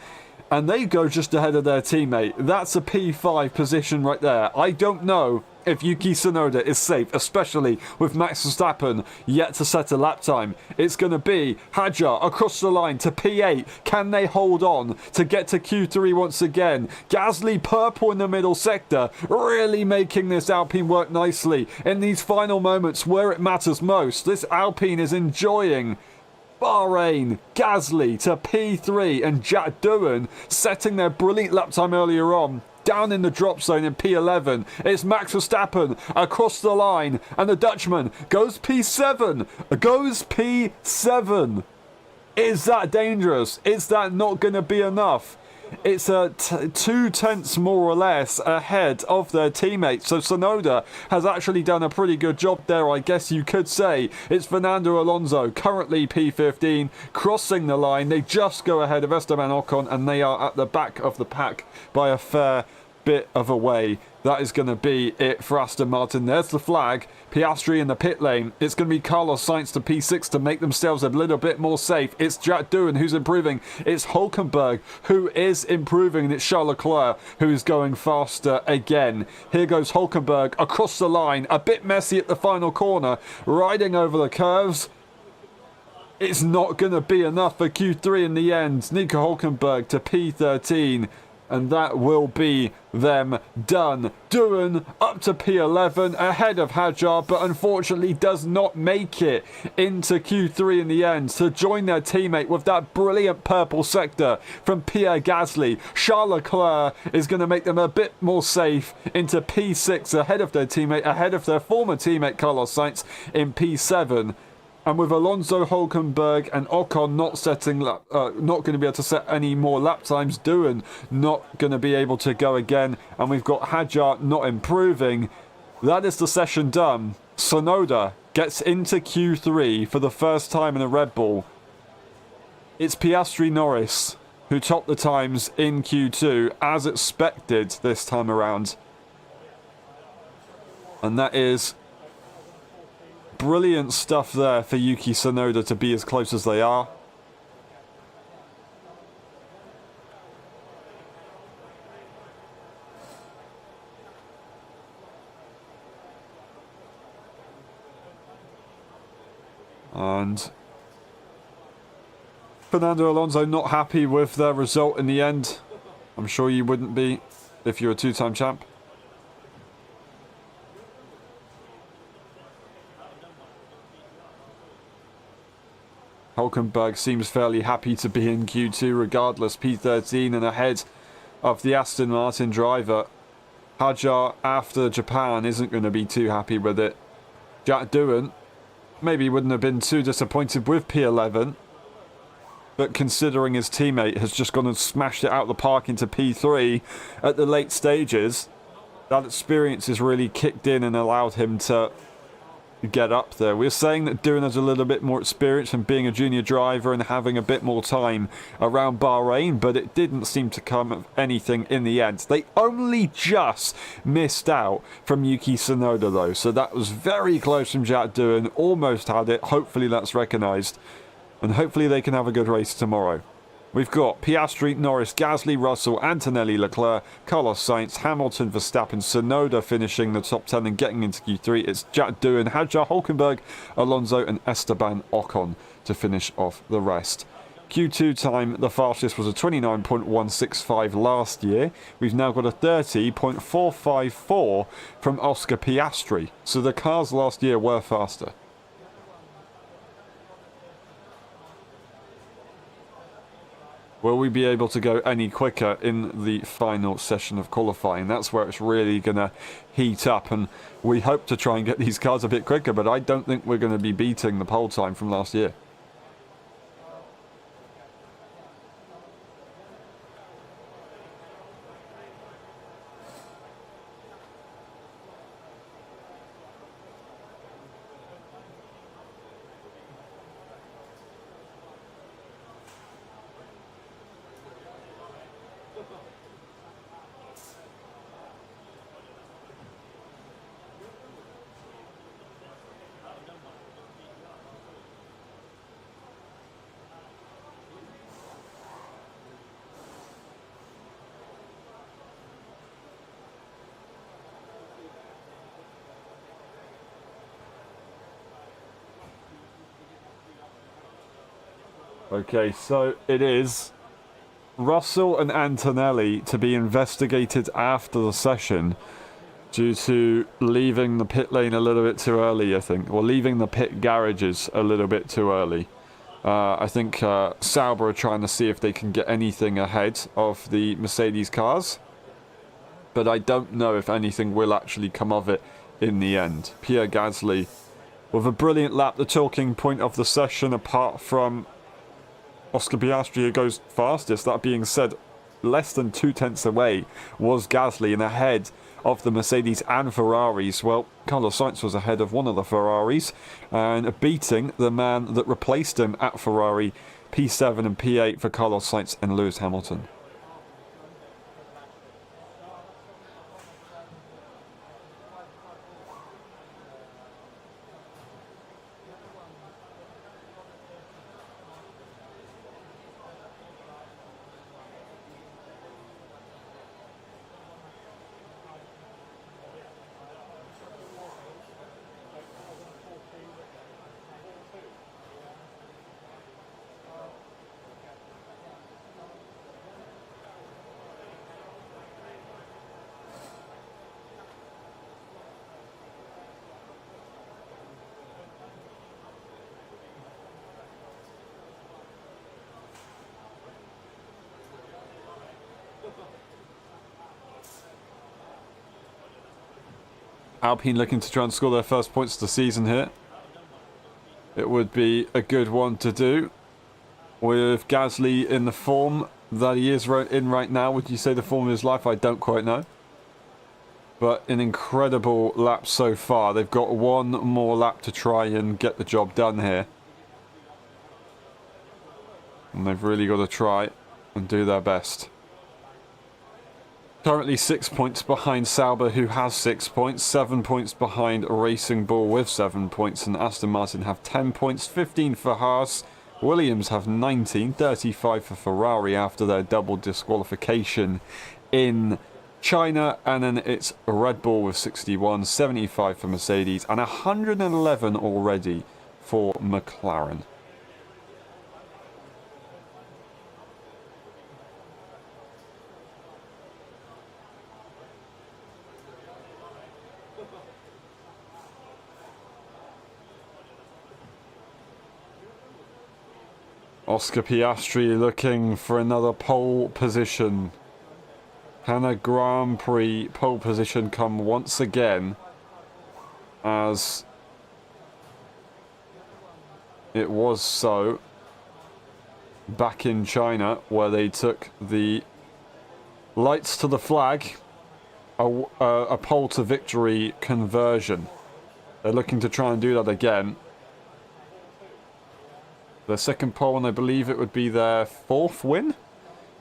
and they go just ahead of their teammate. That's a P5 position right there. I don't know if Yuki Tsunoda is safe, especially with Max Verstappen yet to set a lap time. It's going to be Hadjar across the line to P8. Can they hold on to get to Q3 once again? Gasly purple in the middle sector, really making this Alpine work nicely in these final moments where it matters most. This Alpine is enjoying Bahrain, Gasly to P3 and Jack Doohan setting their brilliant lap time earlier on down in the drop zone in P11. It's Max Verstappen across the line, and the Dutchman goes P7. Goes P7. Is that dangerous? Is that not going to be enough? It's 2 tenths more or less ahead of their teammates. So Tsunoda has actually done a pretty good job there, I guess you could say. It's Fernando Alonso, currently P15, crossing the line. They just go ahead of Esteban Ocon, and they are at the back of the pack by a fair bit of a way. That is going to be it for Aston Martin. There's the flag. Piastri in the pit lane. It's going to be Carlos Sainz to P6 to make themselves a little bit more safe. It's Jack Doohan who's improving. It's Hulkenberg who is improving. And it's Charles Leclerc who is going faster again. Here goes Hulkenberg across the line. A bit messy at the final corner. Riding over the curves. It's not going to be enough for Q3 in the end. Nico Hulkenberg to P13. And that will be them done. Doohan up to P11 ahead of Hadjar, but unfortunately does not make it into Q3 in the end to join their teammate with that brilliant purple sector from Pierre Gasly. Charles Leclerc is going to make them a bit more safe into P6 ahead of their teammate, ahead of their former teammate Carlos Sainz in P7. And with Alonso, Hulkenberg and Ocon not going to be able to set any more lap times, Doohan not going to be able to go again, and we've got Hadjar not improving. That is the session done. Tsunoda gets into Q3 for the first time in a Red Bull. It's Piastri Norris who topped the times in Q2 as expected this time around. And that is brilliant stuff there for Yuki Tsunoda to be as close as they are. And Fernando Alonso not happy with their result in the end. I'm sure you wouldn't be if you're a two-time champ. Hulkenberg seems fairly happy to be in Q2 regardless, P13 and ahead of the Aston Martin driver. Hadjar after Japan isn't going to be too happy with it. Jack Doohan maybe wouldn't have been too disappointed with P11, but considering his teammate has just gone and smashed it out of the park into P3 at the late stages, that experience has really kicked in and allowed him to get up there. We're saying that Doohan has a little bit more experience from being a junior driver and having a bit more time around Bahrain, but it didn't seem to come of anything in the end. They only just missed out from Yuki Tsunoda though, so that was very close from Jack Doohan. Almost had it. Hopefully that's recognised, and hopefully they can have a good race tomorrow. We've got Piastri, Norris, Gasly, Russell, Antonelli, Leclerc, Carlos Sainz, Hamilton, Verstappen, Tsunoda finishing the top 10 and getting into Q3. It's Jack Doohan, Hadjar, Hulkenberg, Alonso and Esteban Ocon to finish off the rest. Q2 time, the fastest was a 29.165 last year. We've now got a 30.454 from Oscar Piastri. So the cars last year were faster. Will we be able to go any quicker in the final session of qualifying? That's where it's really going to heat up, and we hope to try and get these cars a bit quicker, but I don't think we're going to be beating the pole time from last year. Okay, so it is Russell and Antonelli to be investigated after the session due to leaving the pit lane a little bit too early, I think, or leaving the pit garages a little bit too early. I think Sauber are trying to see if they can get anything ahead of the Mercedes cars. but I don't know if anything will actually come of it in the end. Pierre Gasly with a brilliant lap, the talking point of the session, apart from Oscar Piastri, who goes fastest. That being said, less than 2/10 away was Gasly, and ahead of the Mercedes and Ferraris. Well, Carlos Sainz was ahead of one of the Ferraris and beating the man that replaced him at Ferrari, P7 and P8 for Carlos Sainz and Lewis Hamilton. Alpine looking to try and score their first points of the season here. It would be a good one to do. With Gasly in the form that he is in right now, would you say the form of his life? I don't quite know. But an incredible lap so far. They've got one more lap to try and get the job done here. And they've really got to try and do their best. Currently 6 points behind Sauber, who has 6 points, 7 points behind Racing Bull with 7 points, and Aston Martin have 10 points, 15 for Haas. Williams have 19, 35 for Ferrari after their double disqualification in China, and then it's Red Bull with 61, 75 for Mercedes, and 111 already for McLaren. Oscar Piastri looking for another pole position. Can a Grand Prix pole position come once again, as it was so back in China, where they took the lights to the flag, a pole to victory conversion. They're looking to try and do that again. Their second pole, and I believe it would be their 4th win,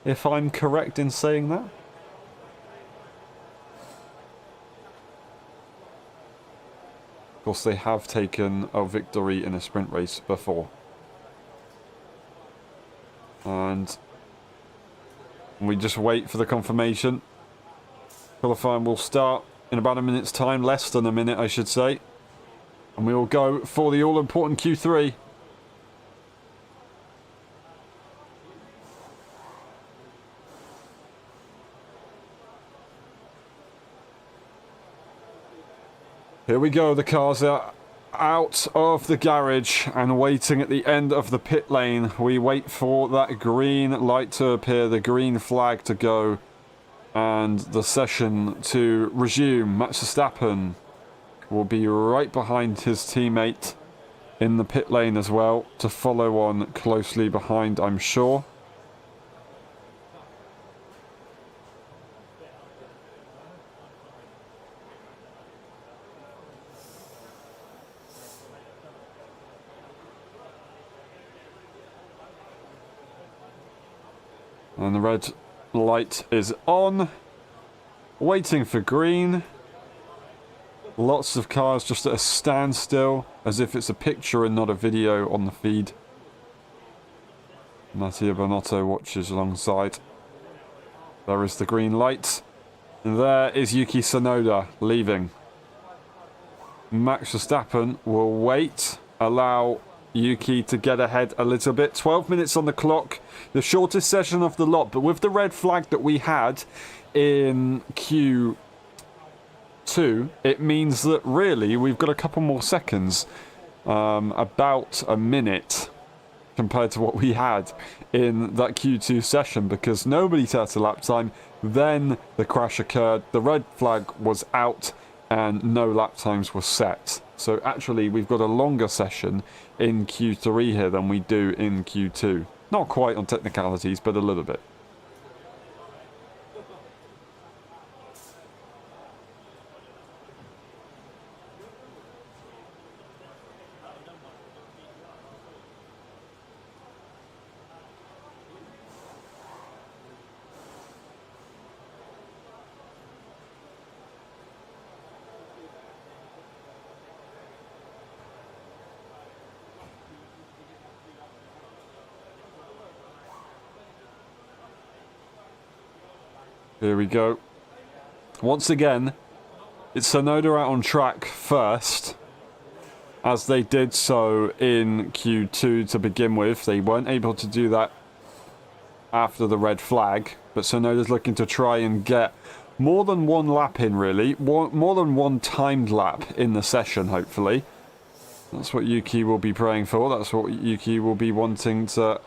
if I'm correct in saying that. Of course, they have taken a victory in a sprint race before. And we just wait for the confirmation. Qualifying will start in about a minute's time, less than a minute, I should say. And we will go for the all-important Q3. Here we go, the cars are out of the garage and waiting at the end of the pit lane. We wait for that green light to appear, the green flag to go, and the session to resume. Max Verstappen will be right behind his teammate in the pit lane as well, to follow on closely behind, I'm sure. And the red light is on. Waiting for green. Lots of cars just at a standstill, as if it's a picture and not a video on the feed. Mattia Bonotto watches alongside. There is the green light. And there is Yuki Tsunoda leaving. Max Verstappen will wait, allow Yuki to get ahead a little bit. 12 minutes on the clock, the shortest session of the lot, but with the red flag that we had in Q2, it means that really we've got a couple more seconds, about a minute compared to what we had in that Q2 session, because nobody set a lap time. Then the crash occurred, the red flag was out, and no lap times were set. So actually we've got a longer session in Q3 here than we do in Q2. Not quite on technicalities, but a little bit. Here we go. Once again, it's Tsunoda out on track first, as they did so in Q2 to begin with. They weren't able to do that after the red flag, but Tsunoda's looking to try and get more than one lap in, really. More than one timed lap in the session, hopefully. That's what Yuki will be praying for. That's what Yuki will be wanting to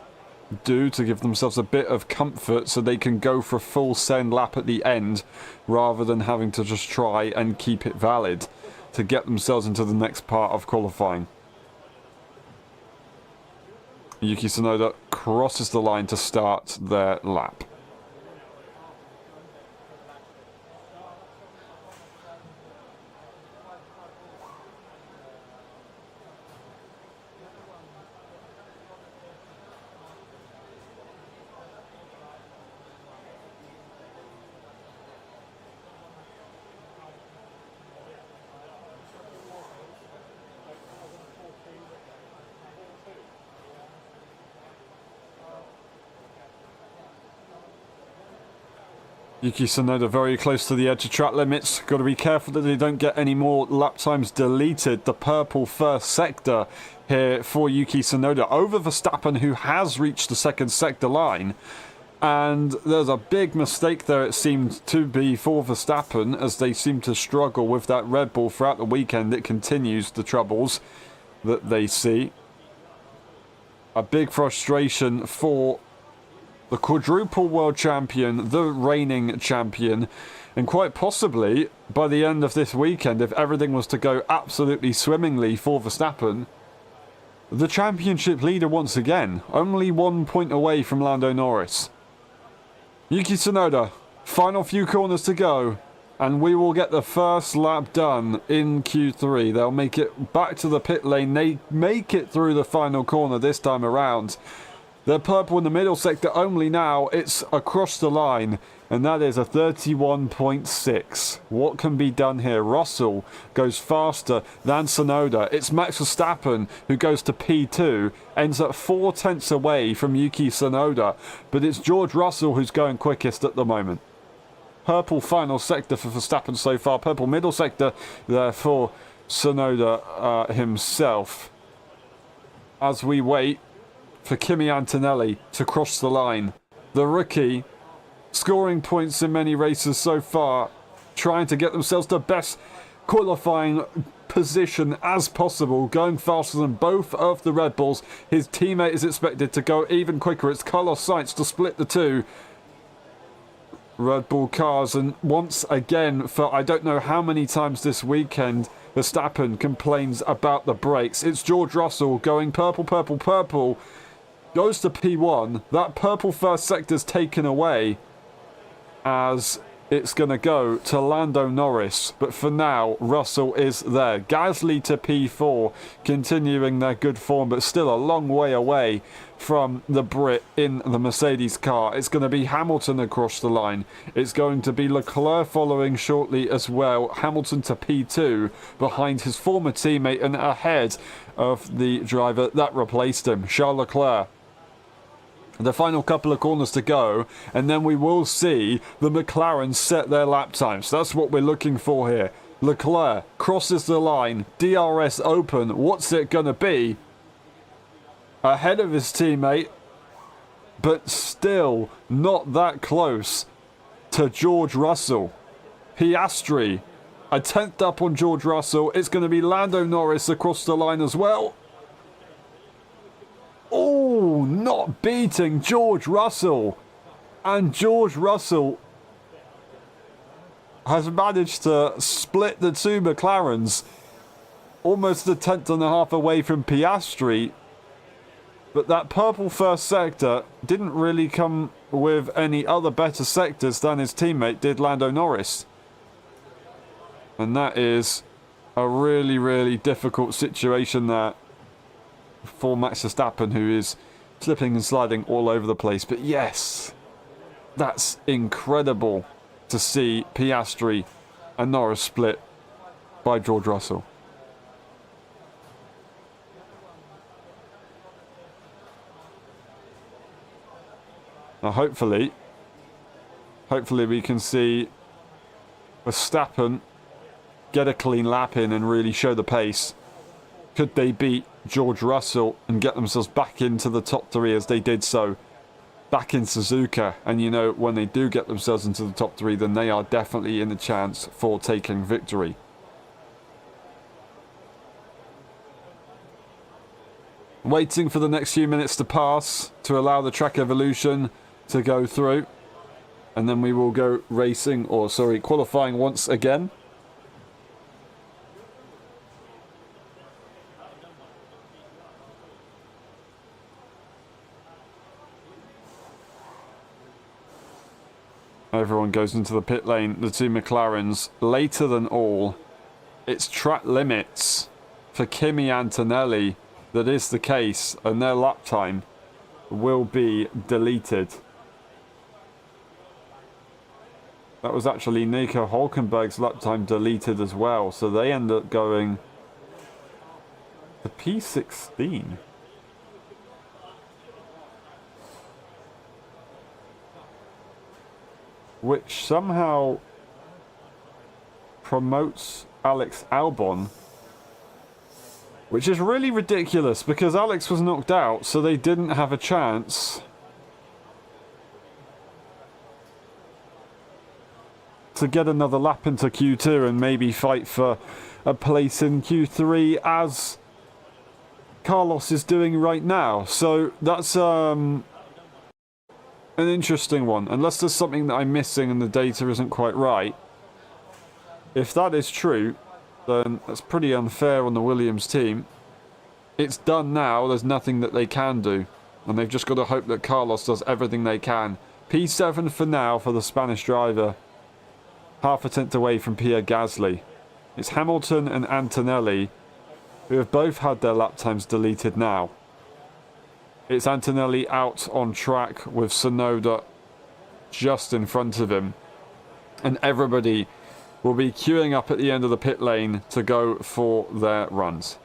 do, to give themselves a bit of comfort so they can go for a full send lap at the end rather than having to just try and keep it valid to get themselves into the next part of qualifying. Yuki Tsunoda crosses the line to start their lap. Yuki Tsunoda very close to the edge of track limits. Got to be careful that they don't get any more lap times deleted. The purple first sector here for Yuki Tsunoda over Verstappen, who has reached the second sector line. And there's a big mistake there, it seemed to be, for Verstappen, as they seem to struggle with that Red Bull throughout the weekend. It continues the troubles that they see. A big frustration for the quadruple world champion, the reigning champion, and quite possibly by the end of this weekend, if everything was to go absolutely swimmingly for Verstappen, the championship leader once again, only 1 point away from Lando Norris. Yuki Tsunoda, final few corners to go, and we will get the first lap done in Q3. They'll make it back to the pit lane. They make it through the final corner this time around. They're purple in the middle sector only now. It's across the line, and that is a 31.6. What can be done here? Russell goes faster than Tsunoda. It's Max Verstappen who goes to P2, ends up 4 tenths away from Yuki Tsunoda, but it's George Russell who's going quickest at the moment. Purple final sector for Verstappen so far. Purple middle sector there for Tsunoda himself. As we wait for Kimi Antonelli to cross the line. The rookie scoring points in many races so far, trying to get themselves the best qualifying position as possible, going faster than both of the Red Bulls. His teammate is expected to go even quicker. It's Carlos Sainz to split the two Red Bull cars, and once again, for I don't know how many times this weekend, Verstappen complains about the brakes. It's George Russell going purple, purple, purple, goes to P1. That purple first sector's taken away as it's going to go to Lando Norris. But for now, Russell is there. Gasly to P4, continuing their good form, but still a long way away from the Brit in the Mercedes car. It's going to be Hamilton across the line. It's going to be Leclerc following shortly as well. Hamilton to P2 behind his former teammate and ahead of the driver that replaced him, Charles Leclerc. The final couple of corners to go, and then we will see the McLaren set their lap times. That's what we're looking for here. Leclerc crosses the line, DRS open. What's it going to be? Ahead of his teammate, but still not that close to George Russell. Piastri, a tenth up on George Russell. It's going to be Lando Norris across the line as well. Oh! not beating George Russell. And George Russell has managed to split the two McLarens almost a tenth and a half away from Piastri. But that purple first sector didn't really come with any other better sectors than his teammate did, Lando Norris. And that is a really, really difficult situation there for Max Verstappen, who is slipping and sliding all over the place. But yes, that's incredible to see Piastri and Norris split by George Russell. Now hopefully we can see Verstappen get a clean lap in and really show the pace. Could they beat George Russell and get themselves back into the top three as they did so back in Suzuka? And you know, when they do get themselves into the top three, then they are definitely in the chance for taking victory. Waiting for the next few minutes to pass to allow the track evolution to go through, and then we will go racing, or sorry, qualifying once again. Everyone goes into the pit lane, the two McLarens, later than all. It's track limits for Kimi Antonelli that is the case, and their lap time will be deleted. That was actually Nico Hülkenberg's lap time deleted as well, so they end up going to P16. Which somehow promotes Alex Albon, which is really ridiculous because Alex was knocked out, so they didn't have a chance to get another lap into Q2 and maybe fight for a place in Q3 as Carlos is doing right now. So that's an interesting one, unless there's something that I'm missing and the data isn't quite right. If that is true, then that's pretty unfair on the Williams team. It's done now, there's nothing that they can do, and they've just got to hope that Carlos does everything they can. P7 for now for the Spanish driver, half a tenth away from Pierre Gasly. It's Hamilton and Antonelli who have both had their lap times deleted now. It's Antonelli out on track with Tsunoda just in front of him. And everybody will be queuing up at the end of the pit lane to go for their runs.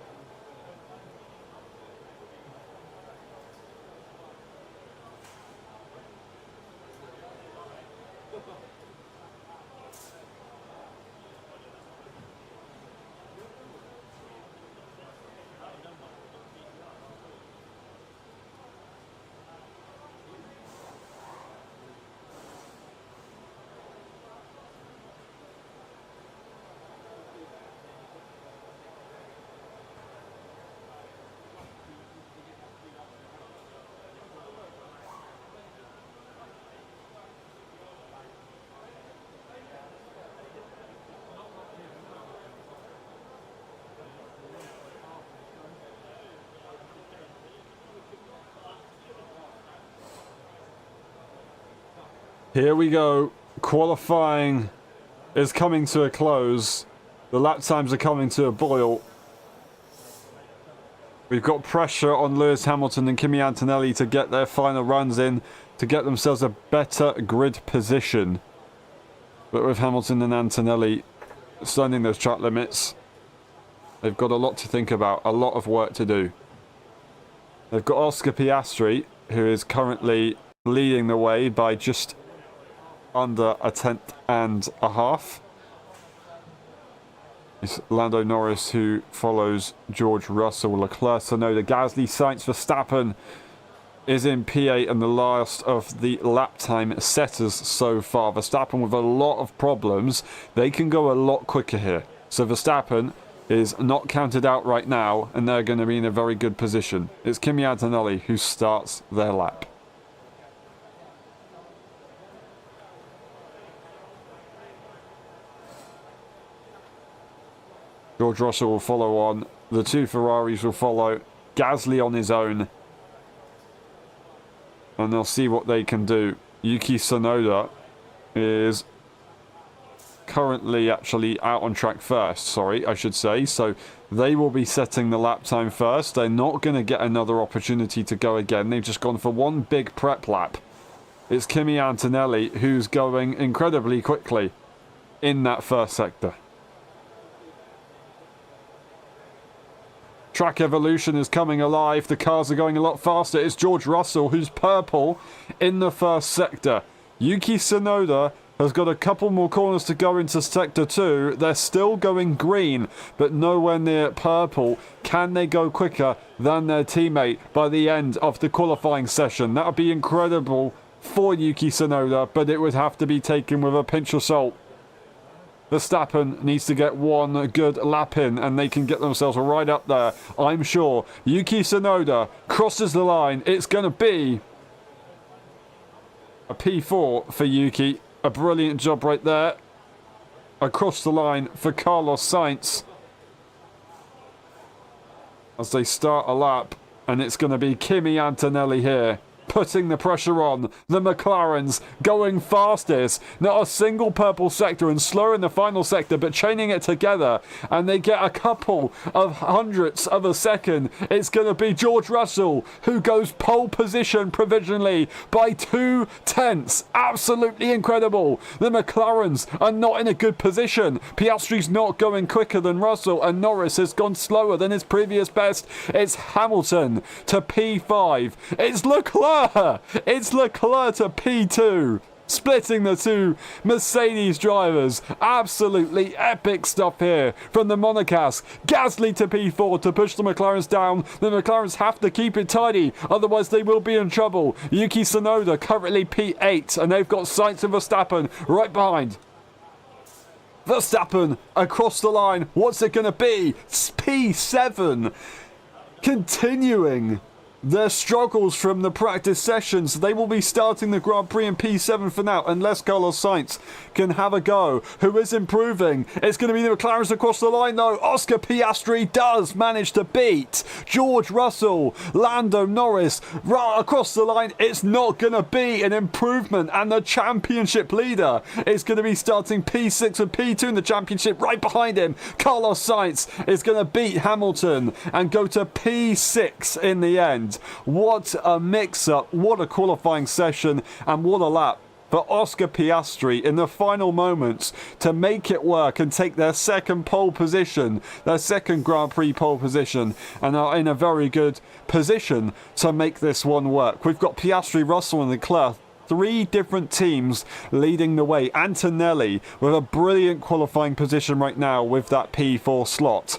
Here we go. Qualifying is coming to a close. The lap times are coming to a boil. We've got pressure on Lewis Hamilton and Kimi Antonelli to get their final runs in, to get themselves a better grid position. But with Hamilton and Antonelli standing those track limits, they've got a lot to think about, a lot of work to do. They've got Oscar Piastri, who is currently leading the way by just under a tenth and a half. It's Lando Norris who follows George Russell, Leclerc, Tsunoda, Gasly, Sainz, Verstappen is in P8 and the last of the lap time setters so far. Verstappen with a lot of problems. They can go a lot quicker here. So Verstappen is not counted out right now, and they're going to be in a very good position. It's Kimi Antonelli who starts their lap. George Russell will follow on. The two Ferraris will follow. Gasly on his own. And they'll see what they can do. Yuki Tsunoda is currently actually out on track first, sorry, I should say. So they will be setting the lap time first. They're not going to get another opportunity to go again. They've just gone for one big prep lap. It's Kimi Antonelli who's going incredibly quickly in that first sector. Track evolution is coming alive. The cars are going a lot faster. It's George Russell who's purple in the first sector. Yuki Tsunoda has got a couple more corners to go into sector 2. They're still going green, but nowhere near purple. Can they go quicker than their teammate by the end of the qualifying session? That would be incredible for Yuki Tsunoda, but it would have to be taken with a pinch of salt. Verstappen needs to get one good lap in and they can get themselves right up there, I'm sure. Yuki Tsunoda crosses the line. It's going to be a P4 for Yuki. A brilliant job right there. Across the line for Carlos Sainz as they start a lap, and it's going to be Kimi Antonelli here putting the pressure on. The McLarens going fastest. Not a single purple sector, and slower in the final sector, but chaining it together, and they get a couple of hundredths of a second. It's going to be George Russell who goes pole position provisionally by 2/10. Absolutely incredible. The McLarens are not in a good position. Piastri's not going quicker than Russell, and Norris has gone slower than his previous best. It's Hamilton to P5. It's Leclerc. It's Leclerc to P2. Splitting the two Mercedes drivers. Absolutely epic stuff here from the Monegasque. Gasly to P4 to push the McLarens down. The McLarens have to keep it tidy, otherwise they will be in trouble. Yuki Tsunoda currently P8, and they've got Sainz and Verstappen right behind. Verstappen across the line. What's it going to be? It's P7. Continuing their struggles from the practice sessions. They will be starting the Grand Prix in P7 for now, unless Carlos Sainz can have a go, who is improving. It's going to be the McLarens across the line, though. Oscar Piastri does manage to beat George Russell. Lando Norris across the line. It's not going to be an improvement, and the championship leader is going to be starting P6 and P2 in the championship. Right behind him, Carlos Sainz is going to beat Hamilton and go to P6 in the end. What a mix-up, what a qualifying session, and what a lap for Oscar Piastri in the final moments to make it work and take their second pole position, their second Grand Prix pole position, and are in a very good position to make this one work. We've got Piastri, Russell and Leclerc. Three different teams leading the way. Antonelli with a brilliant qualifying position right now with that P4 slot.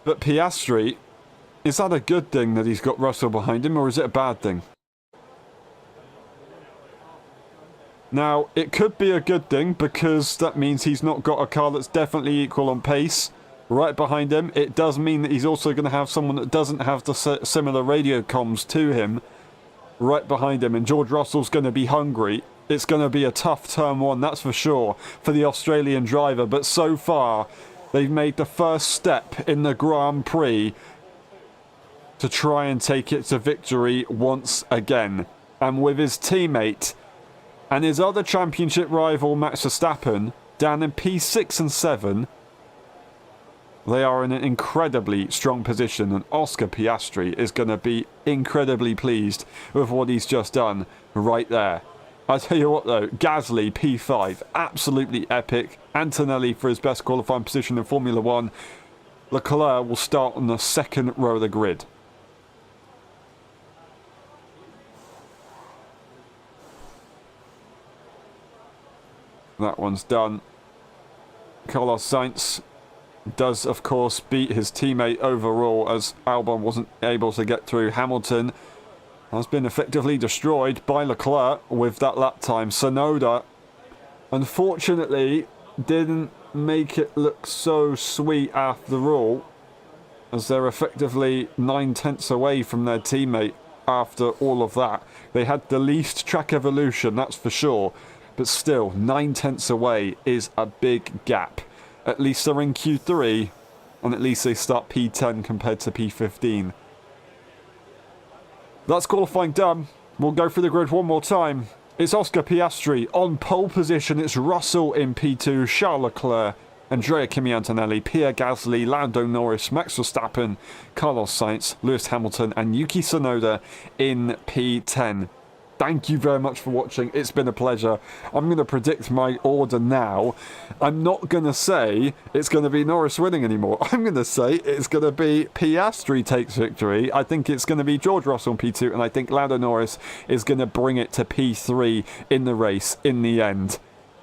But Piastri, is that a good thing that he's got Russell behind him, or is it a bad thing? Now, it could be a good thing because that means he's not got a car that's definitely equal on pace right behind him. It does mean that he's also going to have someone that doesn't have the similar radio comms to him right behind him, and George Russell's going to be hungry. It's going to be a tough turn one, that's for sure, for the Australian driver, but so far they've made the first step in the Grand Prix to try and take it to victory once again. And with his teammate and his other championship rival Max Verstappen down in P6 and 7, they are in an incredibly strong position, and Oscar Piastri is going to be incredibly pleased with what he's just done right there. I tell you what though, Gasly P5, absolutely epic. Antonelli for his best qualifying position in Formula 1. Leclerc will start on the second row of the grid. That one's done. Carlos Sainz does, of course, beat his teammate overall as Albon wasn't able to get through. Hamilton has been effectively destroyed by Leclerc with that lap time. Tsunoda, unfortunately, didn't make it look so sweet after all, as they're effectively 9/10 away from their teammate after all of that. They had the least track evolution, that's for sure, but still, 9/10 away is a big gap. At least they're in Q3, and at least they start P10 compared to P15. That's qualifying done. We'll go through the grid one more time. It's Oscar Piastri on pole position. It's Russell in P2, Charles Leclerc, Andrea Kimi Antonelli, Pierre Gasly, Lando Norris, Max Verstappen, Carlos Sainz, Lewis Hamilton, and Yuki Tsunoda in P10. Thank you very much for watching. It's been a pleasure. I'm going to predict my order now. I'm not going to say it's going to be Norris winning anymore. I'm going to say it's going to be Piastri takes victory. I think it's going to be George Russell in P2, and I think Lando Norris is going to bring it to P3 in the race in the end.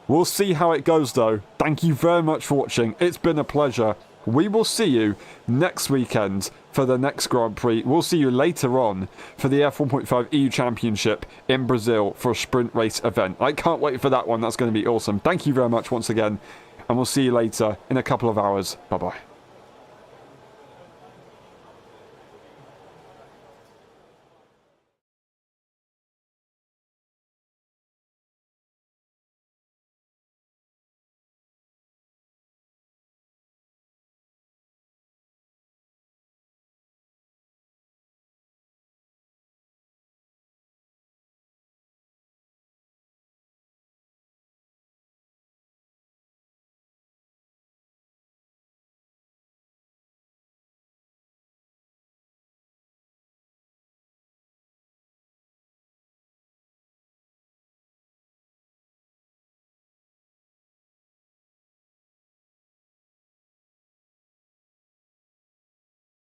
We'll see how it goes, though. Thank you very much for watching. It's been a pleasure. We will see you next weekend for the next Grand Prix. We'll see you later on for the F1.5 EU Championship in Brazil for a sprint race event. I can't wait for that one. That's going to be awesome. Thank you very much once again, and we'll see you later in a couple of hours. Bye-bye.